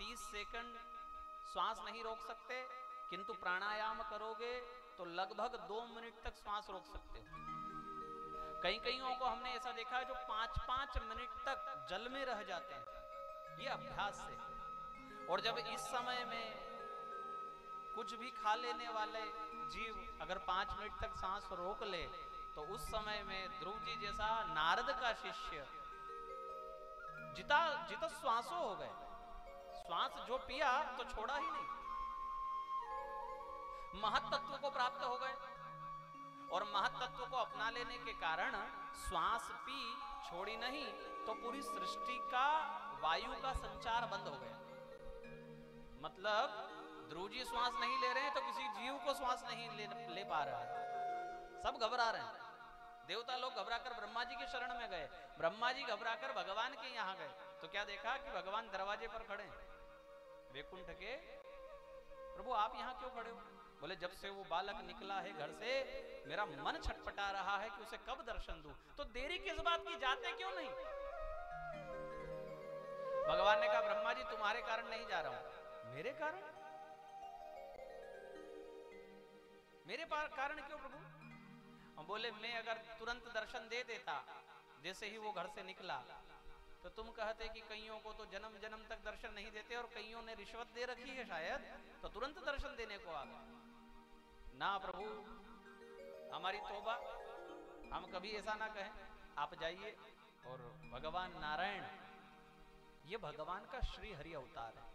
30 second श्वास नहीं रोक सकते, किंतु प्राणायाम करोगे तो लगभग 2 मिनट तक श्वास रोक सकते हो। कईयों को हमने ऐसा देखा है जो 5-5 मिनट तक जल में रह जाते हैं, ये अभ्यास से। और जब इस समय में कुछ भी खा लेने वाले जीव अगर 5 मिनट तक सांस रोक ले, तो उस समय में ध्रुव जी जैसा नारद का शिष्य जिता श्वासो हो गए। श्वास जो पिया तो छोड़ा ही नहीं, महत्त्व को प्राप्त हो गए। और महत्त्व को अपना लेने के कारण श्वास पी छोड़ी नहीं, तो पूरी सृष्टि का वायु का संचार बंद हो गया। मतलब ध्रुव जी श्वास नहीं ले रहे हैं तो किसी जीव को श्वास नहीं ले पा रहा है, सब घबरा रहे हैं। देवता लोग घबराकर ब्रह्मा जी के शरण में गए, ब्रह्मा जी घबराकर भगवान के यहाँ गए, तो क्या देखा कि भगवान दरवाजे पर खड़े हैं वैकुंठ के। प्रभु आप यहाँ क्यों खड़े हो? बोले जब से वो बालक निकला है घर से, मेरा मन छटपटा रहा है कि उसे कब दर्शन दूं। तो देरी किस बात की, जाते क्यों नहीं? भगवान ने कहा ब्रह्मा जी तुम्हारे कारण नहीं जा रहा हूं। मेरे कारण? मेरे कारण क्यों प्रभु? बोले मैं अगर तुरंत दर्शन दे देता जैसे ही वो घर से निकला, तो तुम कहते कि कईयों को तो जन्म जन्म तक दर्शन नहीं देते और कईयों ने रिश्वत दे रखी है शायद, तो तुरंत दर्शन देने को आ गए। ना प्रभु, हमारी तौबा, हम कभी ऐसा ना कहें। आप जाइए। और भगवान नारायण, ये भगवान का श्री हरि अवतार है।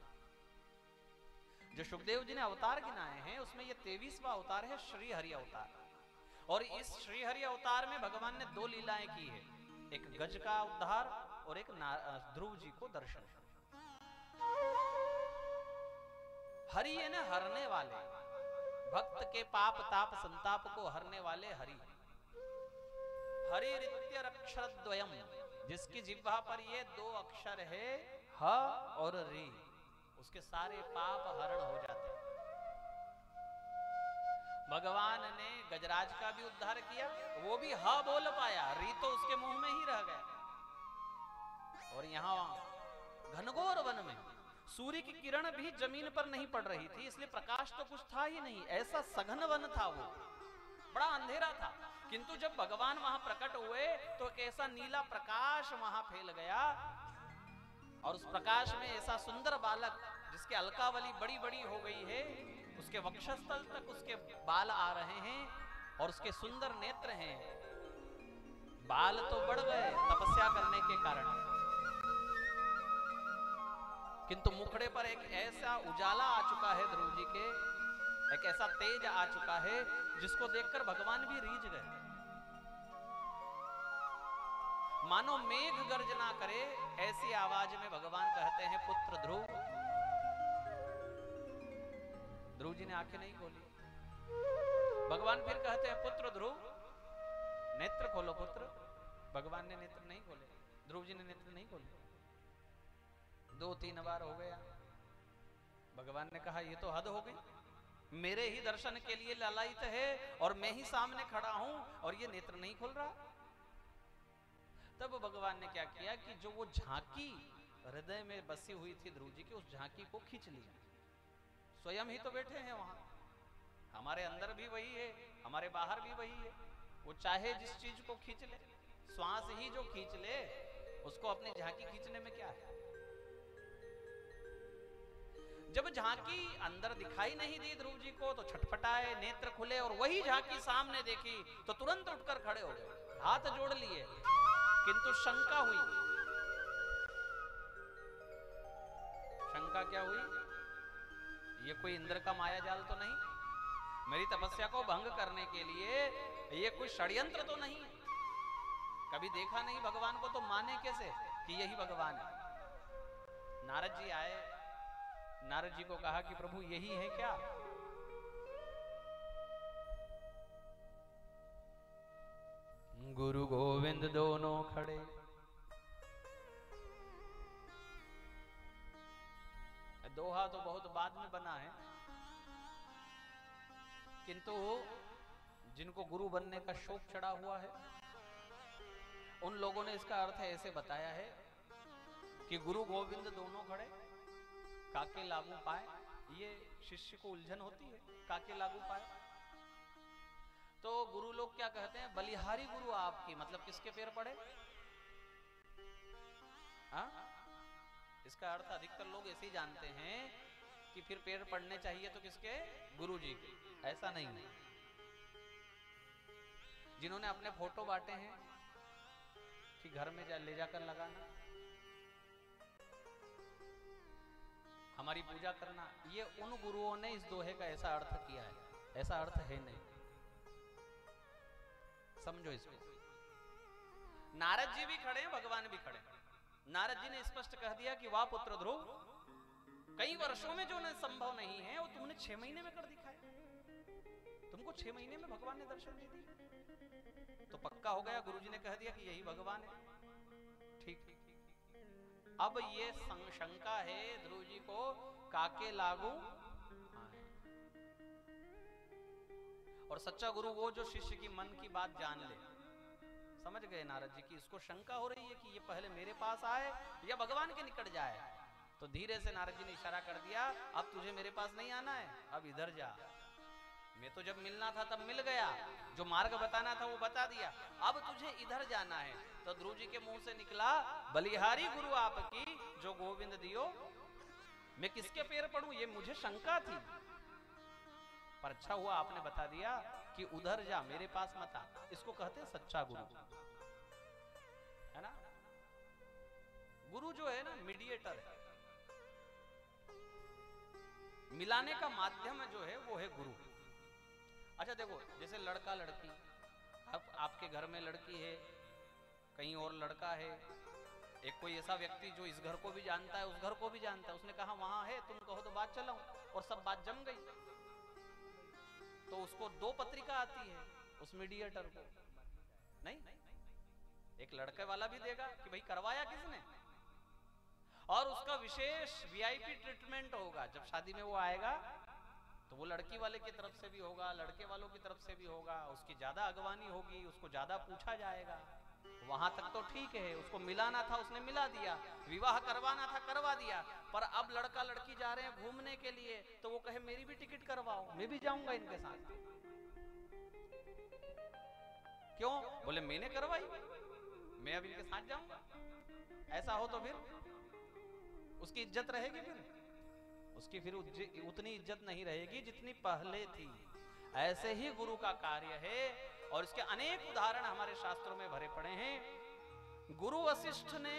जो सुखदेव जी ने अवतार गिनाए हैं उसमें ये 23वां अवतार है, श्री हरि अवतार। और इस श्री हरि अवतार में भगवान ने 2 लीलाएं की है, एक गज का उद्धार और एक ध्रुव जी को दर्शन। हरि है ना हरने वाले, भक्त के पाप ताप संताप को हरने वाले हरि। हरिरित्यक्षर द्वयम, जिसकी जिह्वा पर ये 2 अक्षर है ह और रि, उसके सारे पाप हरण हो जाते हैं। भगवान ने गजराज का भी उद्धार किया, वो भी ह बोल पाया, री तो उसके मुंह में ही रह गया। और यहां घनघोर वन में सूर्य की किरण भी जमीन पर नहीं पड़ रही थी, इसलिए प्रकाश तो कुछ था ही नहीं, ऐसा सघन वन था, वो बड़ा अंधेरा था। किंतु जब भगवान वहां प्रकट हुए तो एक ऐसा नीला प्रकाश वहां फैल गया, और उस प्रकाश में ऐसा सुंदर बालक जिसके अलकावली बड़ी बड़ी हो गई है, उसके वक्षस्थल तक उसके बाल आ रहे हैं और उसके सुंदर नेत्र हैं। बाल तो बढ़ गए तपस्या करने के कारण, किंतु मुखड़े पर एक ऐसा उजाला आ चुका है ध्रुव जी के, एक ऐसा तेज आ चुका है जिसको देखकर भगवान भी रीझ गए। मानो मेघ गर्जना करे ऐसी आवाज में भगवान कहते हैं पुत्र ध्रुव। ध्रुव जी ने आंखें नहीं खोली। भगवान फिर कहते हैं पुत्र ध्रुव, नेत्र खोलो पुत्र। भगवान ने नेत्र नहीं खोले, ध्रुव जी ने नेत्र नहीं खोले। 2-3 बार हो गया। भगवान ने कहा ये तो हद हो गई, मेरे ही दर्शन के लिए लालायित है और मैं ही सामने खड़ा हूं और ये नेत्र नहीं खोल रहा। तब भगवान ने क्या किया कि जो वो झांकी हृदय में बसी हुई थी ध्रुव जी की, उस झांकी को खींच लिया। स्वयं ही तो बैठे हैं वहां, हमारे अंदर भी वही है, हमारे बाहर भी वही है। वो चाहे जिस चीज को खींच ले, श्वास ही जो खींच ले, उसको अपनी झांकी खींचने में क्या है। जब झांकी अंदर दिखाई नहीं दी ध्रुव जी को तो छटपटाए, नेत्र खुले और वही झांकी सामने देखी तो तुरंत उठकर खड़े हो गए, हाथ जोड़ लिए। किंतु शंका हुई। शंका क्या हुई? ये कोई इंद्र का माया जाल तो नहीं, मेरी तपस्या को भंग करने के लिए ये कोई षड्यंत्र तो नहीं है। कभी देखा नहीं भगवान को तो माने कैसे कि यही भगवान है। नारद जी आए, नारद जी को कहा कि प्रभु यही है क्या? गुरु गोविंद दोनों खड़े। दोहा तो बहुत बाद में बना है, किंतु जिनको गुरु बनने का शौक चढ़ा हुआ है उन लोगों ने इसका अर्थ ऐसे बताया है कि गुरु गोविंद दोनों खड़े। काके लागू पाए, ये शिष्य को उलझन होती है, काके लागू पाए। तो गुरु लोग क्या कहते हैं, बलिहारी गुरु आपकी, मतलब किसके पैर पड़े? हाँ, इसका अर्थ अधिकतर लोग ऐसे ही जानते हैं कि फिर पैर पड़ने चाहिए तो किसके? गुरु जी के। ऐसा नहीं है। जिन्होंने अपने फोटो बांटे हैं कि घर में ले जाकर लगाना, हमारी पूजा करना, ये उन गुरुओं ने इस दोहे का ऐसा अर्थ किया है, ऐसा अर्थ है नहीं, समझो इसको। नारद जी भी खड़े हैं, भगवान भी खड़े हैं। नारद जी ने स्पष्ट कह दिया कि वाह पुत्र ध्रुव, कई वर्षों में जो संभव नहीं है वो तुमने 6 महीने में कर दिखाया। तुमको 6 महीने में भगवान ने दर्शन दे दिया, तो पक्का हो गया। गुरुजी ने कह दिया कि यही भगवान है। ठीक, अब ये शंका है ध्रुव जी को, काके लागू आए। और सच्चा गुरु वो जो शिष्य की मन की बात जान ले। समझ गए नारद जी की इसको शंका हो रही है कि ये पहले मेरे पास आए या भगवान के निकट जाए। तो धीरे से नारद जी ने इशारा कर दिया, अब तुझे मेरे पास नहीं आना है, अब इधर जा। मैं तो जब मिलना था तब मिल गया, जो मार्ग बताना था वो बता दिया, अब तुझे इधर जाना है। तो ध्रुव जी के मुंह से निकला, बलिहारी गुरु आपकी जो गोविंद दियो, मैं किसके पैर पड़ूं, ये मुझे शंका थी, पर अच्छा हुआ आपने बता दिया कि उधर जा, मेरे पास मत आ। इसको कहते हैं सच्चा गुरु, है ना। गुरु जो है ना मीडिएटर है, मिलाने का माध्यम जो है वो है गुरु। अच्छा देखो, जैसे लड़का लड़की, अब आपके घर में लड़की है, कहीं और लड़का है, एक कोई ऐसा व्यक्ति जो इस घर को भी जानता है उस घर को भी जानता है, उसने कहा वहां है, तुम कहो तो बात चलाऊं, और सब बात जम गई, तो उसको 2 पत्रिका आती है उस मीडिएटर को, नहीं, एक लड़के वाला भी देगा कि भाई करवाया किसने, और उसका विशेष वीआईपी ट्रीटमेंट होगा। जब शादी में वो आएगा तो वो लड़की वाले की तरफ से भी होगा, लड़के वालों की तरफ से भी होगा, उसकी ज्यादा अगवानी होगी, उसको ज्यादा पूछा जाएगा। वहां तक तो ठीक है, उसको मिलाना था उसने मिला दिया, विवाह करवाना था करवा दिया, पर अब लड़का लड़की जा रहे हैं घूमने के लिए, तो वो कहे मेरी भी टिकट करवाओ, मैं भी जाऊंगा इनके साथ। क्यों? बोले मैंने करवाई, मैं अब इनके साथ जाऊंगा। ऐसा हो तो फिर उसकी इज्जत रहेगी, फिर उसकी फिर उतनी इज्जत नहीं रहेगी जितनी पहले थी। ऐसे ही गुरु का कार्य है, और इसके अनेक उदाहरण हमारे शास्त्रों में भरे पड़े हैं। गुरु वशिष्ठ ने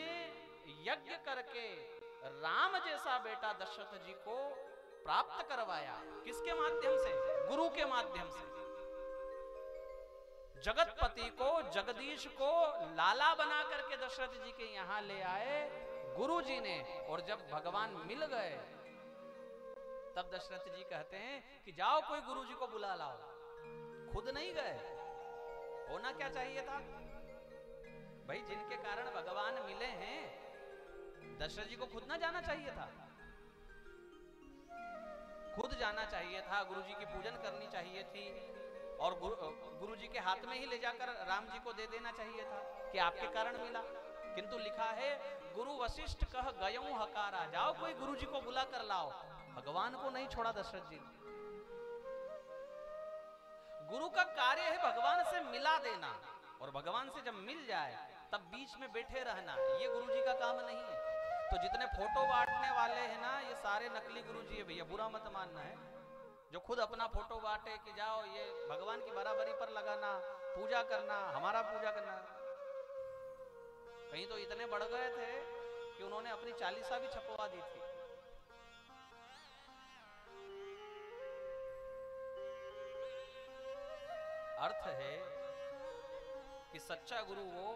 यज्ञ करके राम जैसा बेटा दशरथ जी को प्राप्त करवाया, किसके माध्यम से? गुरु के माध्यम से। जगतपति को, जगदीश को लाला बना करके दशरथ जी के यहां ले आए गुरु जी ने, और जब भगवान मिल गए तब दशरथ जी कहते हैं कि जाओ कोई गुरु जी को बुला लाओ, खुद नहीं गए। होना क्या चाहिए था भाई, जिनके कारण भगवान मिले हैं, दशरथ जी को खुद ना जाना चाहिए था, खुद जाना चाहिए था, गुरु जी की पूजन करनी चाहिए थी, और गुरु जी के हाथ में ही ले जाकर राम जी को दे देना चाहिए था कि आपके कारण मिला। किंतु लिखा है गुरु वशिष्ठ कह गयों हकारा, जाओ कोई गुरु जी को बुला कर लाओ। भगवान को नहीं छोड़ा दशरथ जी ने। गुरु का कार्य है भगवान से मिला देना, और भगवान से जब मिल जाए तब बीच में बैठे रहना, ये गुरु जी का काम नहीं है। तो जितने फोटो बांटने वाले हैं ना, ये सारे नकली गुरु जी है भैया, बुरा मत मानना है। जो खुद अपना फोटो बांटे कि जाओ ये भगवान की बराबरी पर लगाना, पूजा करना, हमारा पूजा करना, कहीं तो इतने बढ़ गए थे कि उन्होंने अपनी चालीसा भी छपवा दी थी। अर्थ है कि सच्चा गुरु वो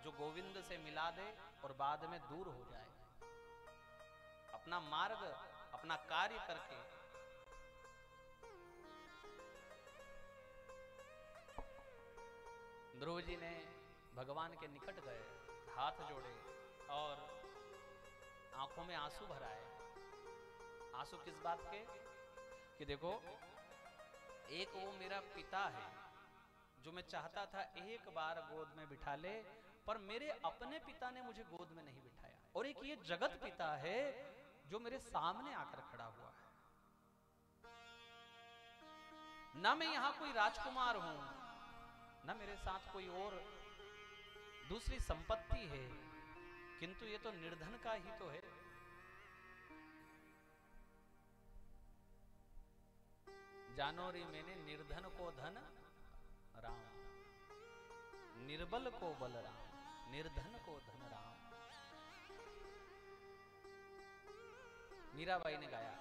जो गोविंद से मिला दे और बाद में दूर हो जाए, अपना मार्ग, अपना कार्य करके। ध्रुव जी ने भगवान के निकट गए, हाथ जोड़े और आंखों में आंसू भराए। आंसू किस बात के? कि देखो, एक वो मेरा पिता है जो मैं चाहता था एक बार गोद में बिठा ले, पर मेरे अपने पिता ने मुझे गोद में नहीं बिठाया। और एक ये जगत पिता है जो मेरे सामने आकर खड़ा हुआ है। ना मैं यहां कोई राजकुमार हूं, ना मेरे साथ कोई और दूसरी संपत्ति है, किंतु ये तो निर्धन का ही तो है। जानो रे मैंने निर्धन को धन राम, निर्बल को बल राम, निर्धन को धन राम। मीराबाई ने गाया।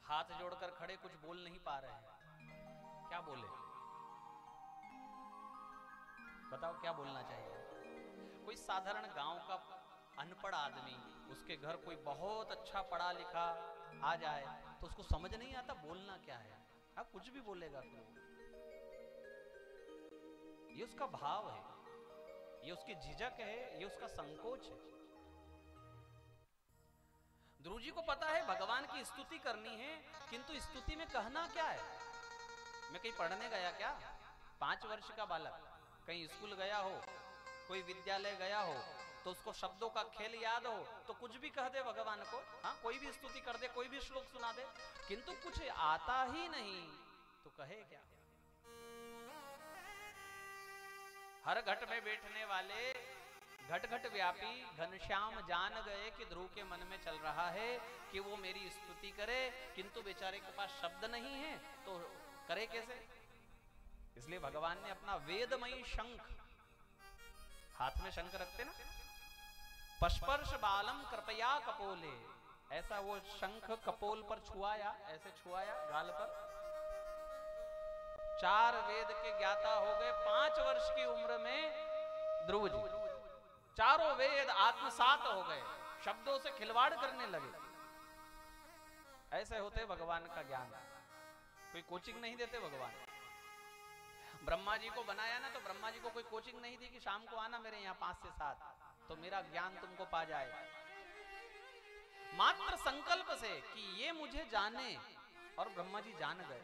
हाथ जोड़कर खड़े, कुछ बोल नहीं पा रहे हैं, क्या बोले? बताओ क्या बोलना चाहिए? कोई साधारण गांव का अनपढ़ आदमी, उसके घर कोई बहुत अच्छा पढ़ा लिखा आ जाए तो उसको समझ नहीं आता बोलना क्या है। हाँ, कुछ भी बोलेगा तो ये उसका भाव है, ये उसकी झिझक है, ये उसका संकोच है। ध्रुव जी को पता है भगवान की स्तुति करनी है, किंतु स्तुति में कहना क्या है? मैं कहीं पढ़ने गया क्या? 5 वर्ष का बालक कहीं स्कूल गया हो, कोई विद्यालय गया हो, तो उसको शब्दों का खेल याद हो तो कुछ भी कह दे भगवान को। हाँ, कोई भी स्तुति कर दे, कोई भी श्लोक सुना दे, किंतु कुछ आता ही नहीं तो कहे क्या? हर घट में बैठने वाले घट घट व्यापी घनश्याम जान गए कि ध्रुव के मन में चल रहा है कि वो मेरी स्तुति करे, किंतु बेचारे के पास शब्द नहीं है तो करे कैसे? इसलिए भगवान ने अपना वेदमयी शंख, हाथ में शंख रखते ना, पस्पर्श बालम कृपया कपोले, ऐसा वो शंख कपोल पर छुआया, ऐसे छुआया गाल पर। 4 वेद के ज्ञाता हो गए 5 वर्ष की उम्र में ध्रुव जी। 4 वेद आत्मसात हो गए, शब्दों से खिलवाड़ करने लगे। ऐसे होते भगवान का ज्ञान। कोई कोचिंग नहीं देते भगवान। ब्रह्मा जी को बनाया ना, तो ब्रह्मा जी को कोई कोचिंग नहीं दी कि शाम को आना मेरे यहाँ 5 से 7 तो मेरा ज्ञान तुमको पा जाए। मात्र संकल्प से कि ये मुझे जाने, और ब्रह्मा जी जान गए।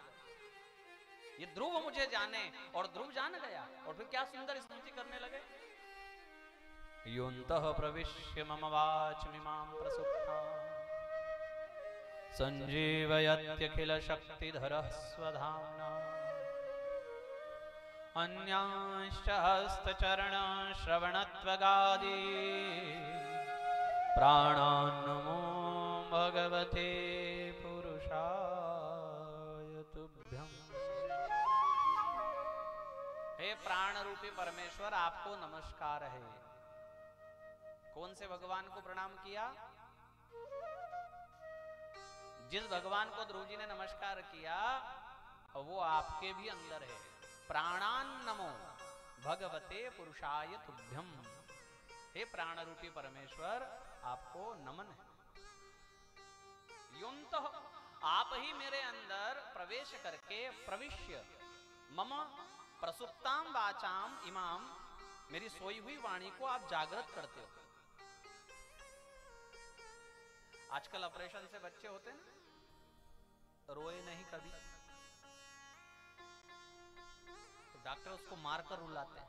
ये ध्रुव मुझे जाने, और ध्रुव जान गया। और फिर क्या सुंदर स्तुति करने लगे। योऽन्तः प्रविश्य मम वाचमिमां प्रसुप्तां संजीवयत्यखिल शक्तिधरः स्वधाम्ना अन्यांश्च हस्तचरण श्रवणत्वगादि प्राणान्नमो भगवते पुरुषाय तुभ्यम्। हे प्राण रूपी परमेश्वर, आपको नमस्कार है। कौन से भगवान को प्रणाम किया? जिस भगवान को ध्रुव जी ने नमस्कार किया वो आपके भी अंदर है। प्राणान्नमो भगवते पुरुषाय तुभ्यम। हे प्राण रूपी परमेश्वर, आपको नमन है। योऽन्तः, आप ही मेरे अंदर प्रवेश करके, प्रविश्य मम प्रसुप्तां वाचाम इमाम, मेरी सोई हुई वाणी को आप जागृत करते हो। आजकल ऑपरेशन से बच्चे होते हैं, रोए नहीं कभी, तो डॉक्टर उसको मारकर रुलाते हैं,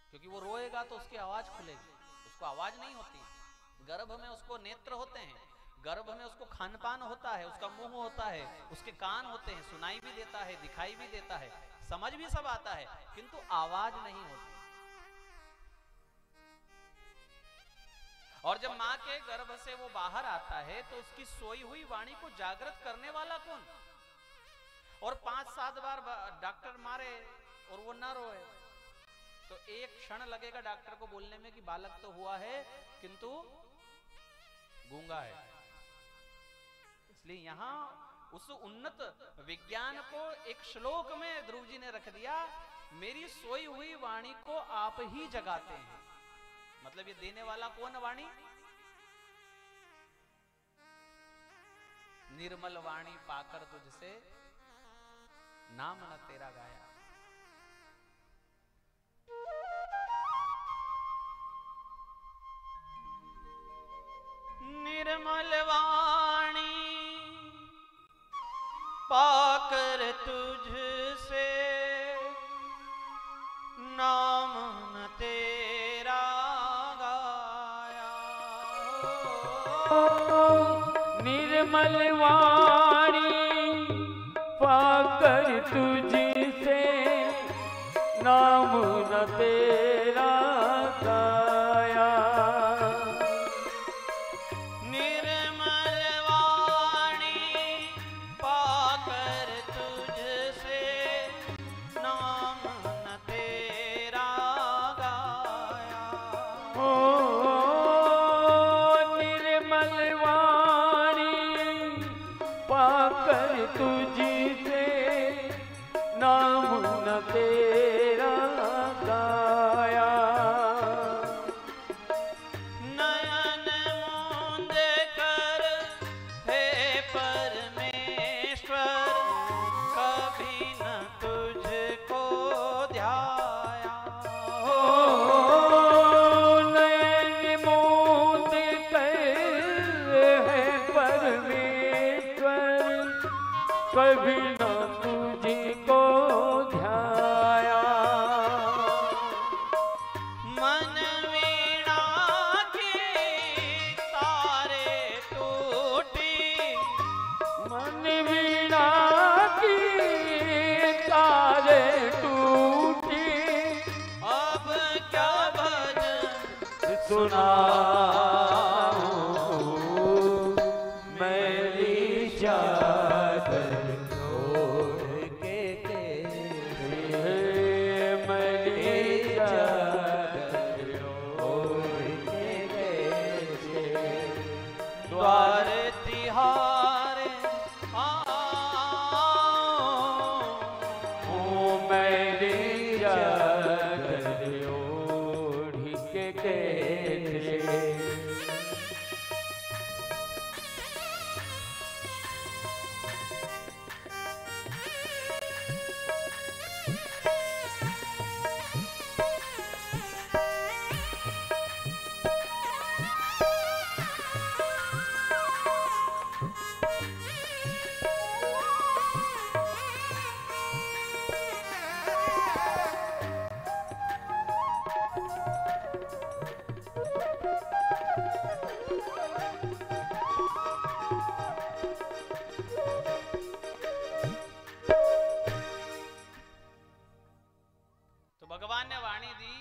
क्योंकि वो रोएगा तो उसकी आवाज खुलेगी। उसको आवाज नहीं होती। गर्भ में उसको नेत्र होते हैं, गर्भ में उसको खानपान होता है, उसका मुंह होता है, उसके कान होते हैं, सुनाई भी देता है, दिखाई भी देता है, समझ भी सब आता है, किंतु आवाज नहीं होती। और जब मां के गर्भ से वो बाहर आता है तो उसकी सोई हुई वाणी को जागृत करने वाला कौन? और 5-7 बार डॉक्टर मारे और वो ना रोए तो एक क्षण लगेगा डॉक्टर को बोलने में कि बालक तो हुआ है किंतु गूंगा है। इसलिए यहां उस उन्नत विज्ञान को एक श्लोक में ध्रुव जी ने रख दिया। मेरी सोई हुई वाणी को आप ही जगाते हैं। मतलब ये देने वाला कौन वाणी? निर्मल वाणी पाकर तुझसे नाम न तेरा गाया। निर्मल वाणी पाकर तुझसे नाम निर्मल वाणी पाकर तुझसे नाम न तेरा गाया। निर्मल वाणी पाकर तुझसे नाम न तेरा गाया। ओ निर्मल वाणी पाकर तुझसे नाम न तेरा गाया। नयन मूंद कर हे परमेश्वर कभी न तुझको ध्याया। नयन मूंद कर है परमेश्वर कभी न तुझको ध्याया। मन वीणा की तारे टूटी। मन वीणा की तारे टूटी। अब क्या भजन सुनाऊं मेरी चादर ओढ़ के कैसे। मेरी चादर ओढ़ के कैसे। द्वार तिहारे आओ। ओ मेरी चादर ओढ़ के कैसे। तो भगवान ने वाणी दी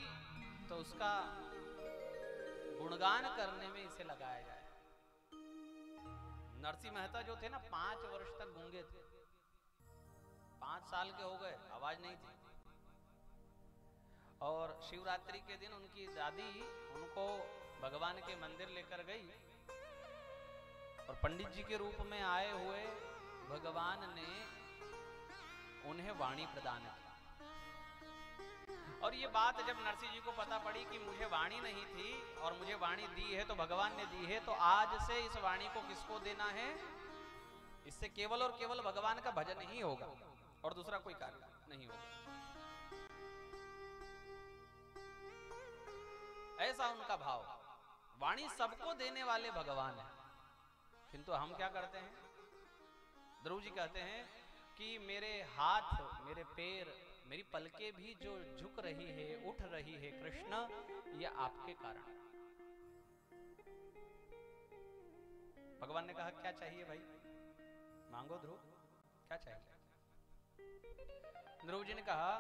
तो उसका गुणगान करने में इसे लगाया जाए। नरसिंह मेहता जो थे ना 5 वर्ष तक गूंगे थे। 5 साल के हो गए, आवाज नहीं थी। और शिवरात्रि के दिन उनकी दादी उनको भगवान के मंदिर लेकर गई और पंडित जी के रूप में आए हुए भगवान ने उन्हें वाणी प्रदान की। और ये बात जब नरसिंह जी को पता पड़ी कि मुझे वाणी नहीं थी और मुझे वाणी दी है तो भगवान ने दी है, तो आज से इस वाणी को किसको देना है? इससे केवल और केवल भगवान का भजन ही होगा और दूसरा कोई कार्य नहीं होगा। ऐसा उनका भाव। वाणी सबको देने वाले भगवान है, किंतु हम क्या करते हैं? ध्रुव जी कहते हैं कि मेरे हाथ, मेरे पैर, मेरी पलकें भी जो झुक रही है, उठ रही है कृष्ण, ये आपके कारण। भगवान ने कहा क्या चाहिए भाई? मांगो ध्रुव, क्या चाहिए? ध्रुव जी ने कहा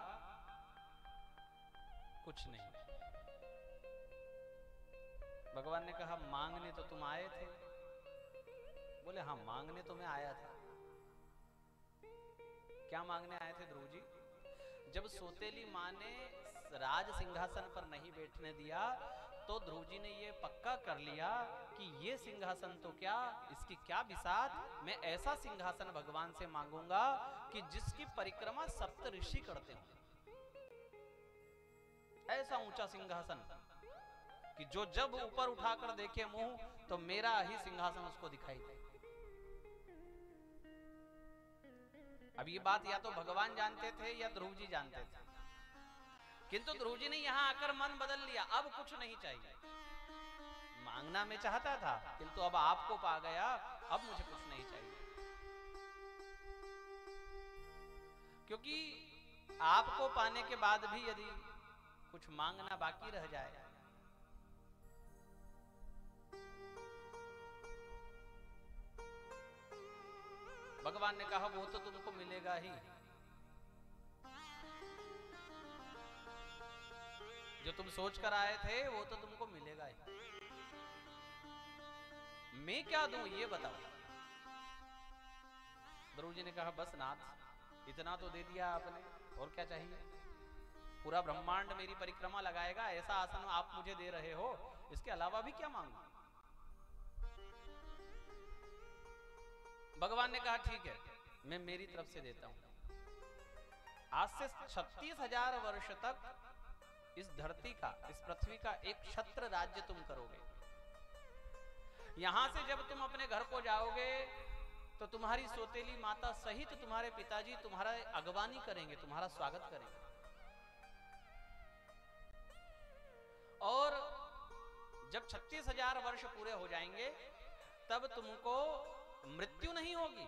कुछ नहीं। भगवान ने कहा मांगने तो तुम आए थे। बोले हाँ, मांगने तो मैं आया था। क्या मांगने आए थे ध्रुव जी? जब सौतेली माँ ने राज सिंहासन पर नहीं बैठने दिया तो ध्रुव जी ने ये पक्का कर लिया कि ये सिंहासन तो क्या, इसकी क्या बिसात, मैं ऐसा सिंहासन भगवान से मांगूंगा कि जिसकी परिक्रमा सप्त ऋषि करते हो। ऐसा ऊंचा सिंहासन कि जो जब ऊपर उठाकर देखे मुंह तो मेरा ही सिंहासन उसको दिखाई दे। अब ये बात या तो भगवान जानते थे या ध्रुव जी जानते थे, किंतु ध्रुव जी ने यहां आकर मन बदल लिया। अब कुछ नहीं चाहिए। मांगना मैं चाहता था किंतु अब आपको पा गया, अब मुझे कुछ नहीं चाहिए। क्योंकि आपको पाने के बाद भी यदि कुछ मांगना बाकी रह जाए भगवान ने कहा वो तो तुमको मिलेगा ही, जो तुम सोच कर आए थे वो तो तुमको मिलेगा ही। मैं क्या दूं ये बताओ। ध्रुव जी ने कहा बस नाथ, इतना तो दे दिया आपने, और क्या चाहिए? पूरा ब्रह्मांड मेरी परिक्रमा लगाएगा ऐसा आसन आप मुझे दे रहे हो, इसके अलावा भी क्या मांगू? भगवान ने कहा ठीक है, मैं मेरी तरफ से देता हूं। आज से 36,000 वर्ष तक इस धरती का, इस पृथ्वी का एक क्षत्र राज्य तुम करोगे। यहां से जब तुम अपने घर को जाओगे तो तुम्हारी सौतेली माता सहित तुम्हारे पिताजी तुम्हारा अगवानी करेंगे, तुम्हारा स्वागत करेंगे। और जब 36,000 वर्ष पूरे हो जाएंगे तब तुमको मृत्यु नहीं होगी,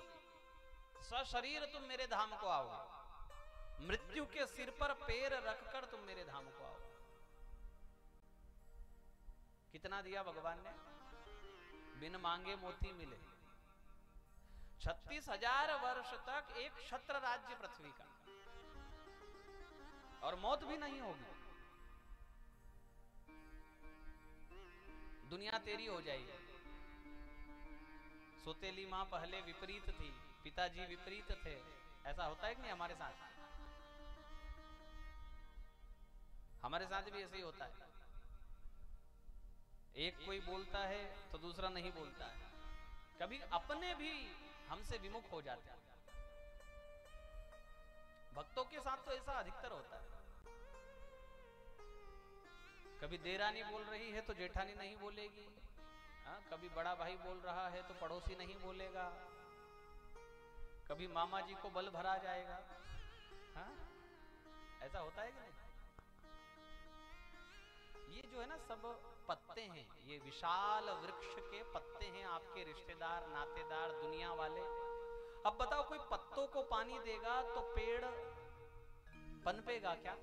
सशरीर तुम मेरे धाम को आओगे। मृत्यु के सिर पर पैर रखकर तुम मेरे धाम को आओगे। कितना दिया भगवान ने? बिन मांगे मोती मिले। 36,000 वर्ष तक एक क्षत्र राज्य पृथ्वी का, और मौत भी नहीं होगी। दुनिया तेरी हो जाएगी। सौतेली मां पहले विपरीत थी, पिताजी विपरीत थे, ऐसा होता है कि नहीं हमारे साथ? हमारे साथ भी ऐसे ही होता है। एक कोई बोलता है तो दूसरा नहीं बोलता है। कभी अपने भी हमसे विमुख हो जाते हैं। भक्तों के साथ तो ऐसा अधिकतर होता है। कभी देरानी बोल रही है तो जेठानी नहीं बोलेगी, कभी बड़ा भाई बोल रहा है तो पड़ोसी नहीं बोलेगा, कभी मामा जी को बल भरा जाएगा। ऐसा होता है कि नहीं? ये जो है ना सब पत्ते हैं, ये विशाल वृक्ष के पत्ते हैं, आपके रिश्तेदार, नातेदार, दुनिया वाले। अब बताओ, कोई पत्तों को पानी देगा तो पेड़ पनपेगा क्या?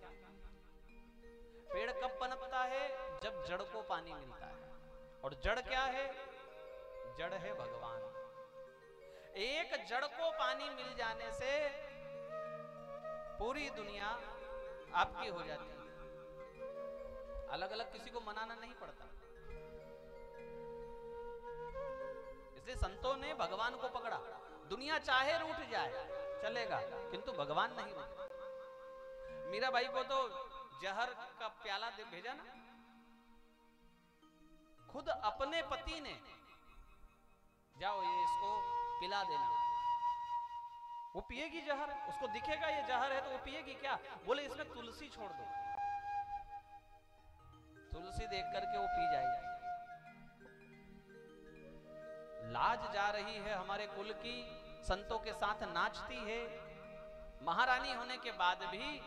पेड़ कब पनपता है? जब जड़ को पानी मिलता है। और जड़ क्या है? जड़ है भगवान। एक जड़ को पानी मिल जाने से पूरी दुनिया आपकी हो जाती है। अलग अलग किसी को मनाना नहीं पड़ता। इसलिए संतों ने भगवान को पकड़ा। दुनिया चाहे रूठ जाए चलेगा, किंतु भगवान नहीं रूठे। मीरा भाई को तो जहर का प्याला दे भेजा ना, खुद अपने पति ने, जाओ ये इसको पिला देना। वो पिएगी जहर, उसको दिखेगा ये जहर है तो वो पिएगी क्या? बोले इसमें तुलसी छोड़ दो। तुलसी देख करके वो पी जाएगी। लाज जा रही है हमारे कुल की, संतों के साथ नाचती है। महारानी होने के बाद भी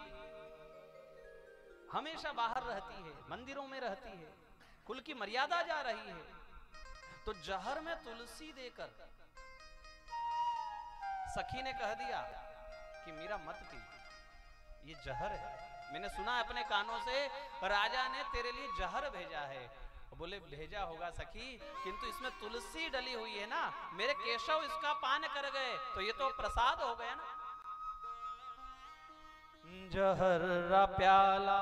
हमेशा बाहर रहती है, मंदिरों में रहती है, कुल की मर्यादा जा रही है। तो जहर में तुलसी देकर सखी ने कह दिया कि मीरा मत पी, ये जहर है। मैंने सुना अपने कानों से राजा ने तेरे लिए जहर भेजा है। बोले भेजा होगा सखी, किंतु इसमें तुलसी डली हुई है ना, मेरे केशव इसका पान कर गए तो ये तो प्रसाद हो गया ना। जहर रा प्याला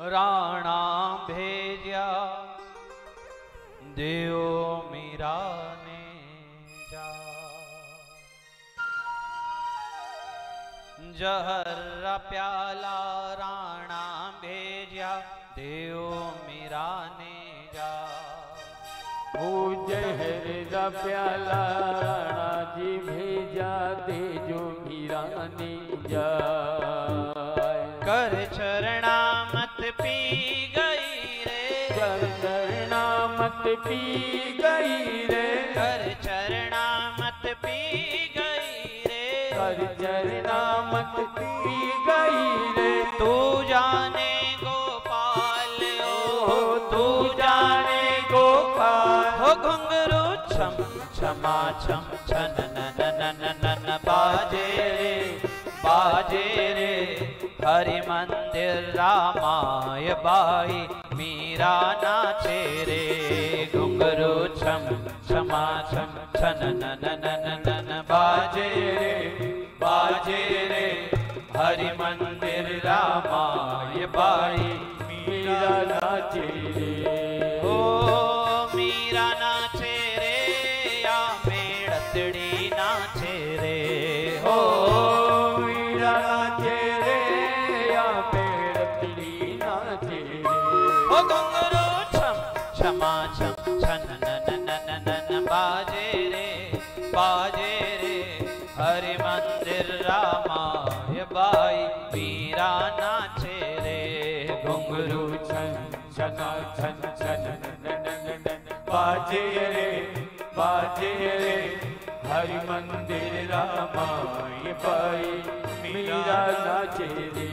राणा भेजा, देव मीरा ने जा। जहर रा प्याला राणा भेजा, देव मीरा ने जा। ओ जहर रा प्याला राणा जी भेजा, दे जो मीरा ने जा। कर चरणामत पी गई रे, कर चरणामत पी गई रे, कर चरणामत पी गई रे, कर चरणामत पी गई रे। तू जाने गोपाल, ओ तू जाने गोपाल। हो घुंघरू छम छमा छम छन नन नन नन बाजे रे, बाजे रे। हरि मंदिर रामाय बाई, मीरा नाचे रे। घुंघरू छम क्षमा छम छन नन नन नन बाजे रे हरि मंदिर रामाय बाई मीरा नाचे रे ओ मीरा नाचे रे या मेड़तड़ी नाचे रे ओ मीरा नाचे रे या मेड़तड़ी नाचे रे ओ घुंघरू छम क्षमा छम छन नन नन नन बाजे रे हरि मंदिर रामाय बाई मीरा नाचे रे घुंघरू छन छना छन छन नन नन बाजे रे हरि मंदिर रामाय बाई मीरा नाचे रे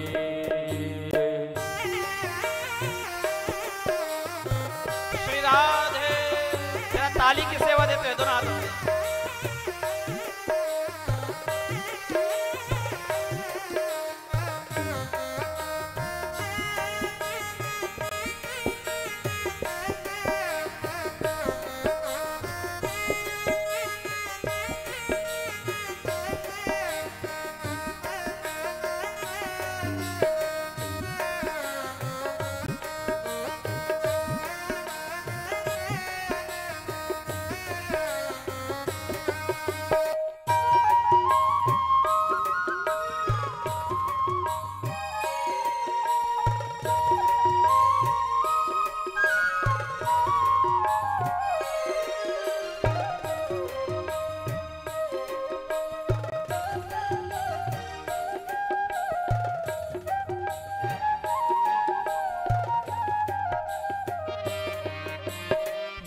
श्री राधे जरा ताली की सेवा देते हैं दोनों हाथों से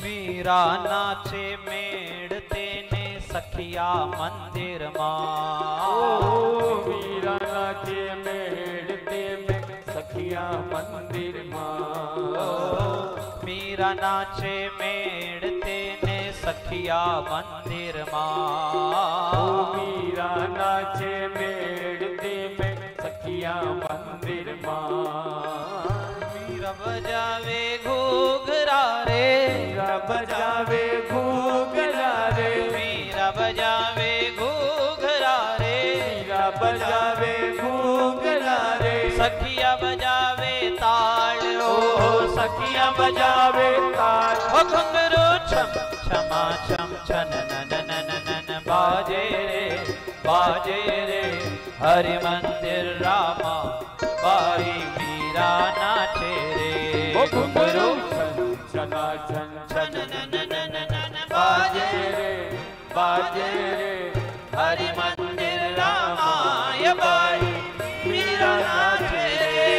मीरा नाचे मेड़ते ने सखिया मंदिर मां मीरा नाचे मेड़ते में सखिया मंदिर मां मीरा नाचे मेड़ते ने सखिया मंदिर मां मीरा नाचे मेड़ते में सखिया मंदिर मां मीरा बजावे घूघरा रे मीरा बजावे घूघरा रे मीरा बजावे घूघरा रे मीरा बजावे घूघरा रे सखिया बजावे ताल ओ सखिया बजावे ताल ओ घुंघरू छम क्षमा छम छन नन नन नन बाजे रे हरि मंदिर रामा बाई मीरा नाचे रे ओ घुंघरू छना छन छन नन नन नन बाजे रे हरि मंदिर रामाय बाई मीरा नाचे रे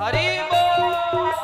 हरि बोल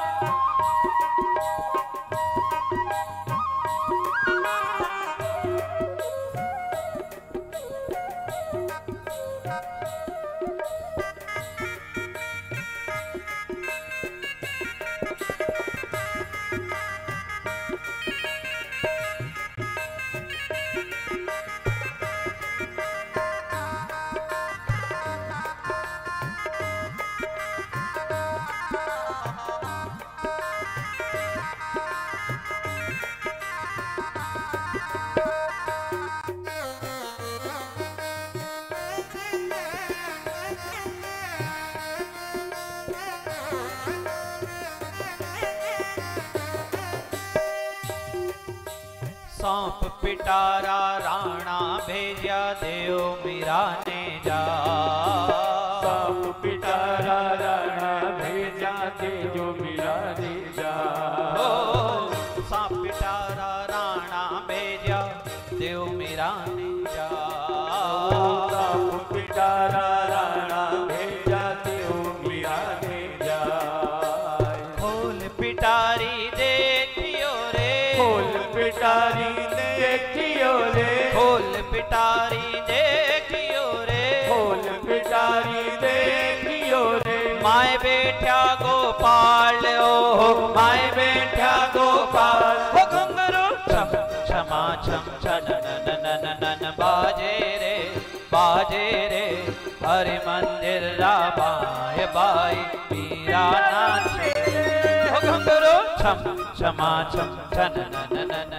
सौंप पिटारा राणा भेजा देव मीरा ने जा सौंप पिटारा राणा भेजा देव मीरा ने जा सौंप पिटारा राणा भेजा देव मीरा ने जा सौंप पिटारा राणा भेजा देव मीरा ने जा खोल पिटारी देखियो रे खोल पिटारी देखियो रे खोल पिटारी देखियो रे खोल पिटारी देखियो रे माए बैठा गोपाल ओ माए बैठा गोपाल ओ घुंघरू छम क्षमा छम छन नन नन नन बाजे हरि मंदिर रामाय बाई मीरा नाचे हो घुंघरू छम छमा छम छन नन नन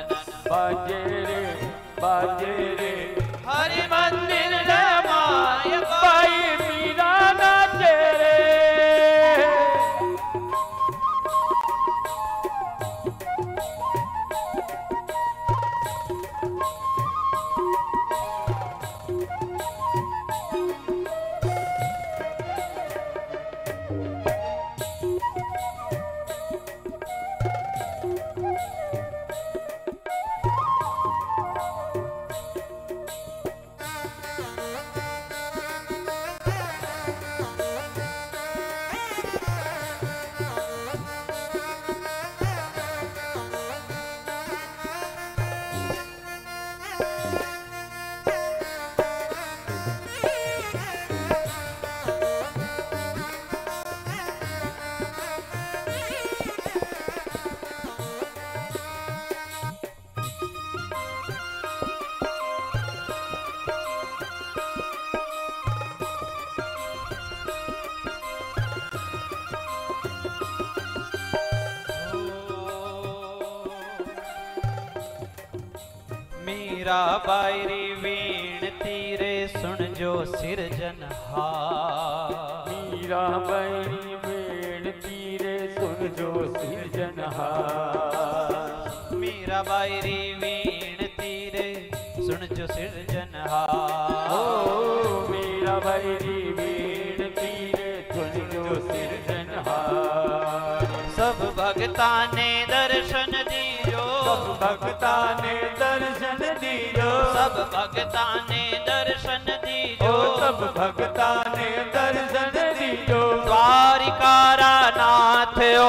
बाजे रे हरि मंदिर रामाय बाई मीरा नाचे रे। मीरा बायरी वीण तीरे सुन जो सिरजनहार मीरा बाई वीण तीरे सुन जो सिरजनहार मीरा बायरी वीण तीरे सुन जो सिरजनहार ओ मीरा बाई वीण तीरे सुन जो सिरजनहार। सब भगता ने दर्शन दीजो सब भक्ता ने दर्शन दीजो सब भगता ने दर्शन दीजो सब भक्ता ने दर्शन दीजो। द्वारिकारा नाथ ओ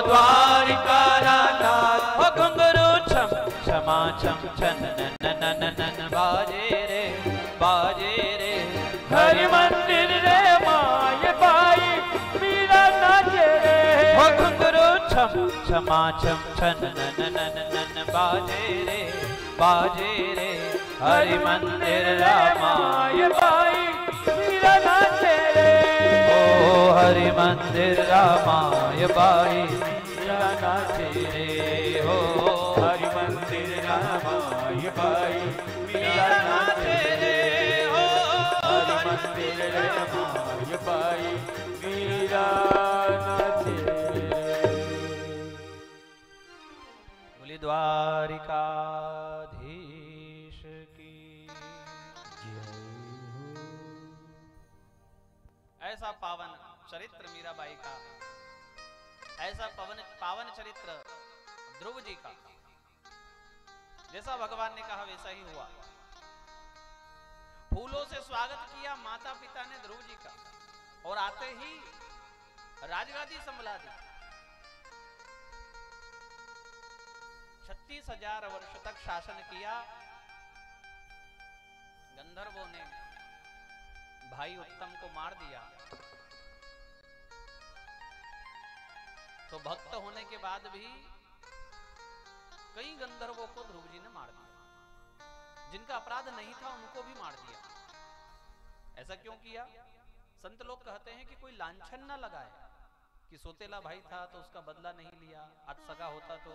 द्वारिकारा नाथ हो घुंघरू छम छमा छम छन नन नन नन बाजे रे हरि मंदिर रे माय बाई मीरा नाचे रे हो घुंघरू छम छमा छम छन नन नन नन बाजे रे हरि मंदिर रामाय बाई मीरा नाचे रे ओ हरि मंदिर रामाय बाई मीरा नाचे रे हो हरि मंदिर रामाय बाई मीरा नाचे रे हो हरि मंदिर रामाय बाई मीरा नाचे बोली द्वारिकाधीश की ऐसा पावन चरित्र मीराबाई का, ऐसा पावन चरित्र ध्रुव जी का। जैसा भगवान ने कहा वैसा ही हुआ। फूलों से स्वागत किया माता पिता ने ध्रुव जी का और आते ही राजगादी संभला दी। 36,000 वर्ष तक शासन किया। गंधर्वों ने भाई उत्तम को मार दिया तो भक्त होने के बाद भी कई गंधर्वों को ध्रुव जी ने मार दिया। जिनका अपराध नहीं था उनको भी मार दिया। ऐसा क्यों किया? संत लोग कहते हैं कि कोई लांछन न लगाए कि सोतेला भाई था तो उसका बदला नहीं लिया, आज सगा होता तो।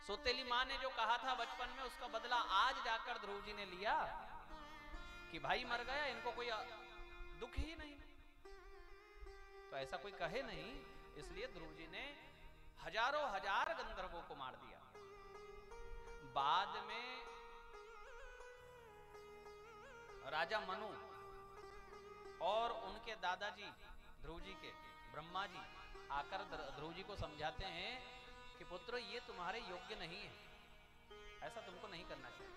सोतेली मां ने जो कहा था बचपन में उसका बदला आज जाकर ध्रुव जी ने लिया कि भाई मर गया, इनको कोई दुख ही नहीं। तो ऐसा कोई कहे नहीं, इसलिए ध्रुव जी ने हजारों हजार गंधर्वों को मार दिया। बाद में राजा मनु और उनके दादाजी ध्रुव जी के ब्रह्मा जी आकर ध्रुव जी को समझाते हैं कि पुत्र ये तुम्हारे योग्य नहीं है, ऐसा तुमको नहीं करना चाहिए।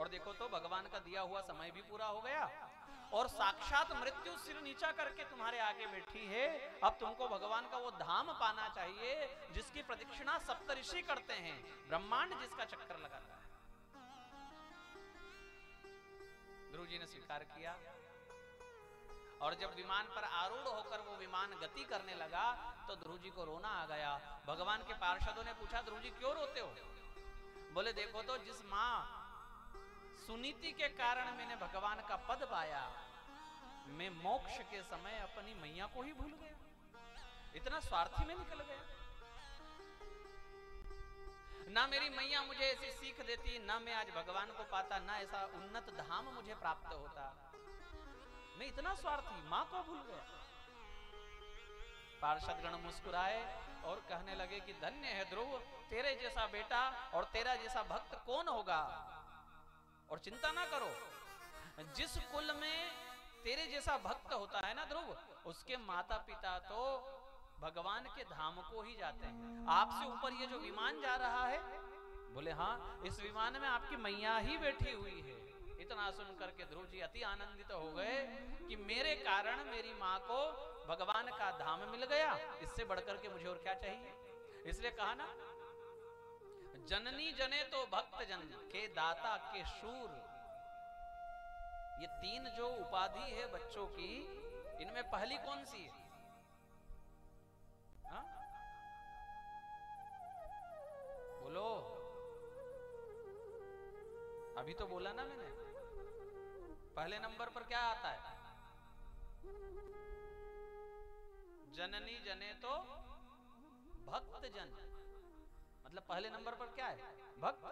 और देखो तो भगवान का दिया हुआ समय भी पूरा हो गया और साक्षात मृत्यु सिर नीचा करके तुम्हारे आगे बैठी है। अब तुमको भगवान का वो धाम पाना चाहिए जिसकी प्रदक्षिणा सप्तऋषि करते हैं, ब्रह्मांड जिसका चक्कर लगाता है। ध्रुव जी ने स्वीकार किया और जब विमान पर आरूढ़ होकर वो विमान गति करने लगा तो ध्रुव जी को रोना आ गया। भगवान के पार्षदों ने पूछा ध्रुव जी क्यों रोते हो? बोले देखो तो जिस मां सुनीति के कारण मैंने भगवान का पद पाया, मैं मोक्ष के समय अपनी मैया को ही भूल गया, इतना स्वार्थी में निकल गया। ना मेरी मैया मुझे ऐसी सीख देती, ना मैं आज भगवान को पाता, ना ऐसा उन्नत धाम मुझे प्राप्त होता। मैं इतना स्वार्थी, मां को भूल गया। पार्षदगण मुस्कुराए और कहने लगे कि धन्य है ध्रुव, तेरे जैसा बेटा और तेरा जैसा भक्त कौन होगा। और चिंता ना करो, जिस कुल में तेरे जैसा भक्त होता है ना ध्रुव, उसके माता पिता तो भगवान के धाम को ही जाते हैं। आपसे ऊपर ये जो विमान जा रहा है, बोले हाँ, इस विमान में आपकी मैया ही बैठी हुई है। इतना सुनकर के ध्रुव जी अति आनंदित हो गए कि मेरे कारण मेरी माँ को भगवान का धाम मिल गया, इससे बढ़कर के मुझे और क्या चाहिए। इसलिए कहा ना, जननी जने तो भक्त जन के दाता के शूर। ये तीन जो उपाधि है बच्चों की, इनमें पहली कौन सी है? हा? बोलो, अभी तो बोला ना मैंने। पहले नंबर पर क्या आता है? जननी जने तो भक्त जन, मतलब पहले नंबर पर क्या है? भक्त।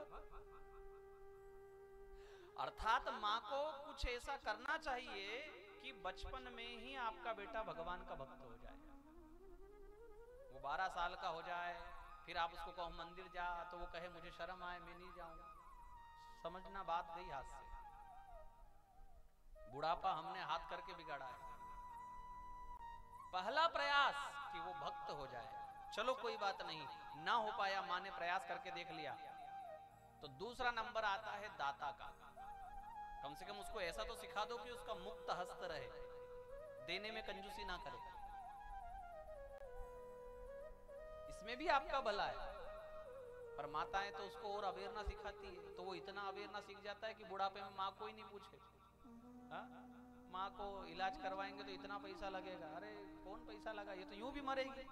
अर्थात माँ को कुछ ऐसा करना चाहिए कि बचपन में ही आपका बेटा भगवान का भक्त हो जाए। वो 12 साल का हो जाए, फिर आप उसको कहो मंदिर जा, तो वो कहे मुझे शर्म आए, मैं नहीं जाऊंगा। समझना बात गई हाथ से। बुढ़ापा हमने हाथ करके बिगाड़ा है। पहला प्रयास कि वो भक्त हो जाए। चलो कोई बात नहीं, ना हो पाया, माँ ने प्रयास करके देख लिया, तो दूसरा नंबर आता है दाता का। कम से कम उसको ऐसा तो सिखा दो कि उसका मुक्त हस्त रहे, देने में कंजूसी ना करे। इसमें भी आपका भला है। पर माताएं तो उसको और अवेयर ना सिखाती है, तो वो इतना अवेयर ना सीख जाता है कि बुढ़ापे में माँ को ही नहीं पूछे। माँ को इलाज करवाएंगे तो इतना पैसा लगेगा। अरे कौन पैसा लगा, ये तो यूं भी मरेगी।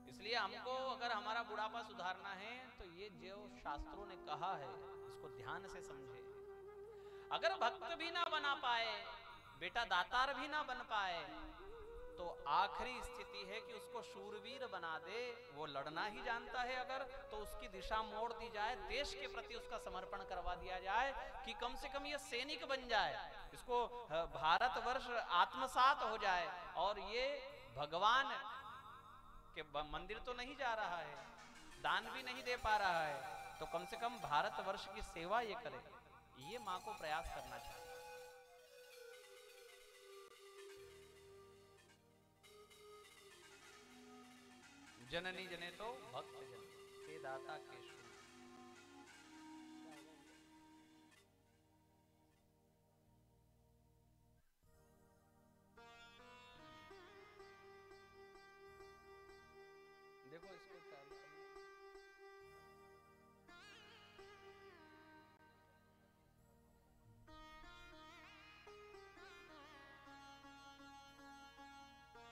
इसलिए हमको अगर हमारा बुढ़ापा सुधारना है तो ये जो शास्त्रों ने कहा है इसको ध्यान से समझे। अगर भक्त भी ना बना पाए, बेटा दातार भी ना बन पाए, तो आखिरी स्थिति है कि उसको शूरवीर बना दे। वो लड़ना ही जानता है अगर, तो उसकी दिशा मोड़ दी जाए, देश के प्रति उसका समर्पण करवा दिया जाए कि कम से कम ये सैनिक बन जाए, इसको भारतवर्ष आत्मसात हो जाए। और ये भगवान के मंदिर तो नहीं जा रहा है, दान भी नहीं दे पा रहा है, तो कम से कम भारतवर्ष की सेवा ये करे। ये माँ को प्रयास करना चाहिए। जननी जने तो भक्त जन के दाता के शूर। देखो इसको चालू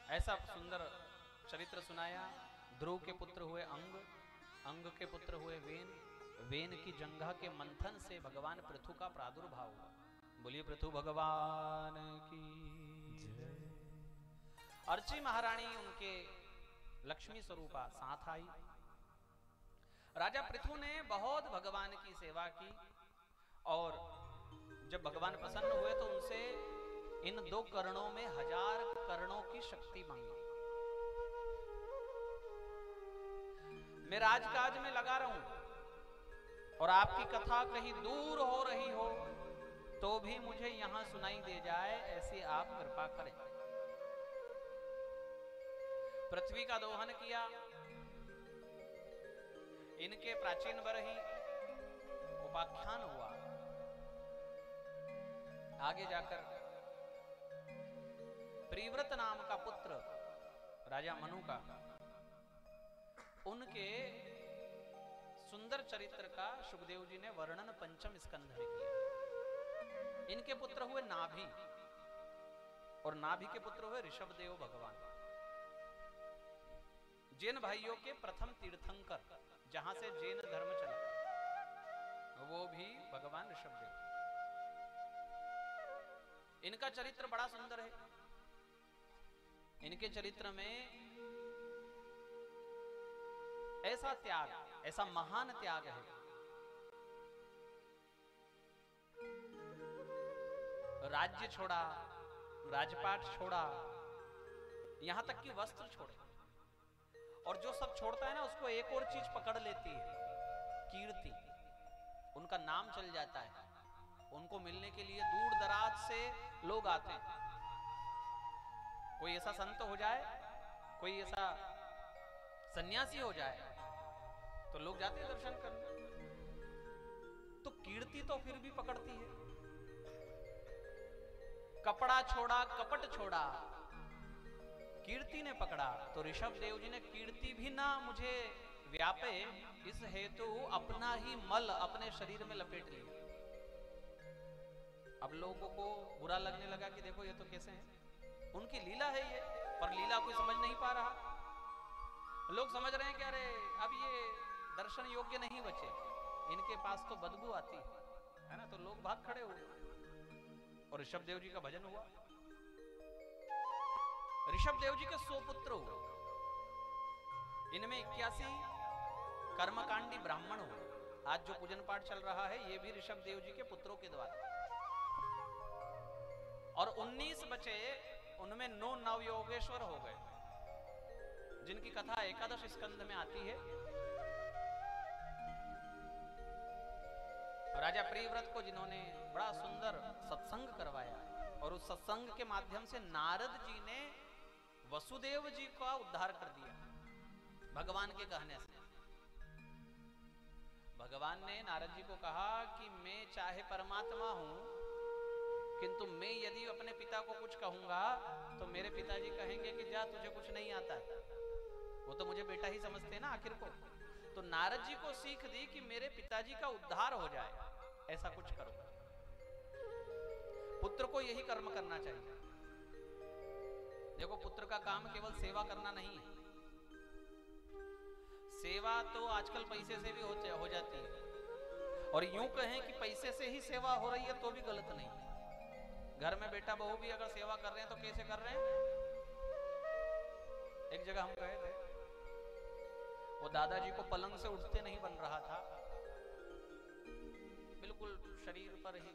ऐसा सुंदर चरित्र सुनाया। ध्रुव के पुत्र हुए अंग, अंग के पुत्र हुए वेन, वेन की जंघा के मंथन से भगवान पृथु का प्रादुर्भाव हुआ। बोलिए पृथु भगवान की जय। अर्ची महारानी उनके लक्ष्मी स्वरूपा साथ आई। राजा पृथु ने बहुत भगवान की सेवा की और जब भगवान प्रसन्न हुए तो उनसे इन 2 करणों में 1000 करणों की शक्ति मांगी। मैं राजकाज में लगा रहूं और आपकी कथा कहीं दूर हो रही हो तो भी मुझे यहां सुनाई दे जाए, ऐसी आप कृपा करें। पृथ्वी का दोहन किया। इनके प्राचीन बरही उपाख्यान हुआ। आगे जाकर प्रिव्रत नाम का पुत्र राजा मनु का, उनके सुंदर चरित्र का सुखदेव जी ने वर्णन पंचम स्कंध में किया। इनके पुत्र हुए नाभि और नाभि के पुत्र हुए ऋषभदेव भगवान, जैन भाइयों के प्रथम तीर्थंकर, जहां से जैन धर्म चला, वो भी भगवान ऋषभदेव। इनका चरित्र बड़ा सुंदर है। इनके चरित्र में ऐसा त्याग, ऐसा महान त्याग है। राज्य छोड़ा, राजपाट छोड़ा, यहां तक कि वस्त्र छोड़े। और जो सब छोड़ता है ना, उसको एक और चीज पकड़ लेती है, कीर्ति। उनका नाम चल जाता है। उनको मिलने के लिए दूर दराज से लोग आते हैं। कोई ऐसा संत हो जाए, कोई ऐसा सन्यासी हो जाए, तो लोग जाते हैं दर्शन करने। तो कीर्ति तो फिर भी पकड़ती है। कपड़ा छोड़ा, कपट छोड़ा, कीर्ति ने पकड़ा। तो ऋषभ देव जी ने कीर्ति भी ना मुझे व्यापे, इस हेतु अपना ही मल अपने शरीर में लपेट लिया। अब लोगों को बुरा लगने लगा कि देखो ये तो कैसे हैं, उनकी लीला है ये, पर लीला कोई समझ नहीं पा रहा। लोग समझ रहे हैं कि अरे अब ये दर्शन योग्य नहीं बचे, इनके पास तो बदबू आती है ना। तो लोग भाग खड़े हुए और ऋषभ देव जी का भजन हुआ। ऋषभ देव जी के 100 पुत्र हुए। इनमें 81 कर्मकांडी ब्राह्मण हुए। आज जो पूजन पाठ चल रहा है ये भी ऋषभ देव जी के पुत्रों के द्वारा। और 19 बचे, उनमें 9 नवयोगेश्वर हो गए, जिनकी कथा एकादश स्कंद में आती है। राजा प्रियव्रत को जिन्होंने बड़ा सुंदर सत्संग करवाया, और उस सत्संग के माध्यम से नारद जी ने वसुदेव जी का उद्धार कर दिया भगवान के कहने से। भगवान ने नारद जी को कहा कि मैं चाहे परमात्मा हूं, किंतु मैं यदि अपने पिता को कुछ कहूंगा तो मेरे पिताजी कहेंगे कि जा तुझे कुछ नहीं आता, वो तो मुझे बेटा ही समझते ना आखिर को। तो नारद जी को सीख दी कि मेरे पिताजी का उद्धार हो जाए, ऐसा कुछ करो। पुत्र को यही कर्म करना चाहिए। देखो, पुत्र का काम केवल सेवा करना नहीं है। सेवा तो आजकल पैसे से भी हो जाती है, और यूं कहें कि पैसे से ही सेवा हो रही है तो भी गलत नहीं। घर में बेटा बहू भी अगर सेवा कर रहे हैं तो कैसे कर रहे हैं? एक जगह हम गए थे, वो दादाजी को पलंग से उठते नहीं बन रहा था, बिल्कुल शरीर पर ही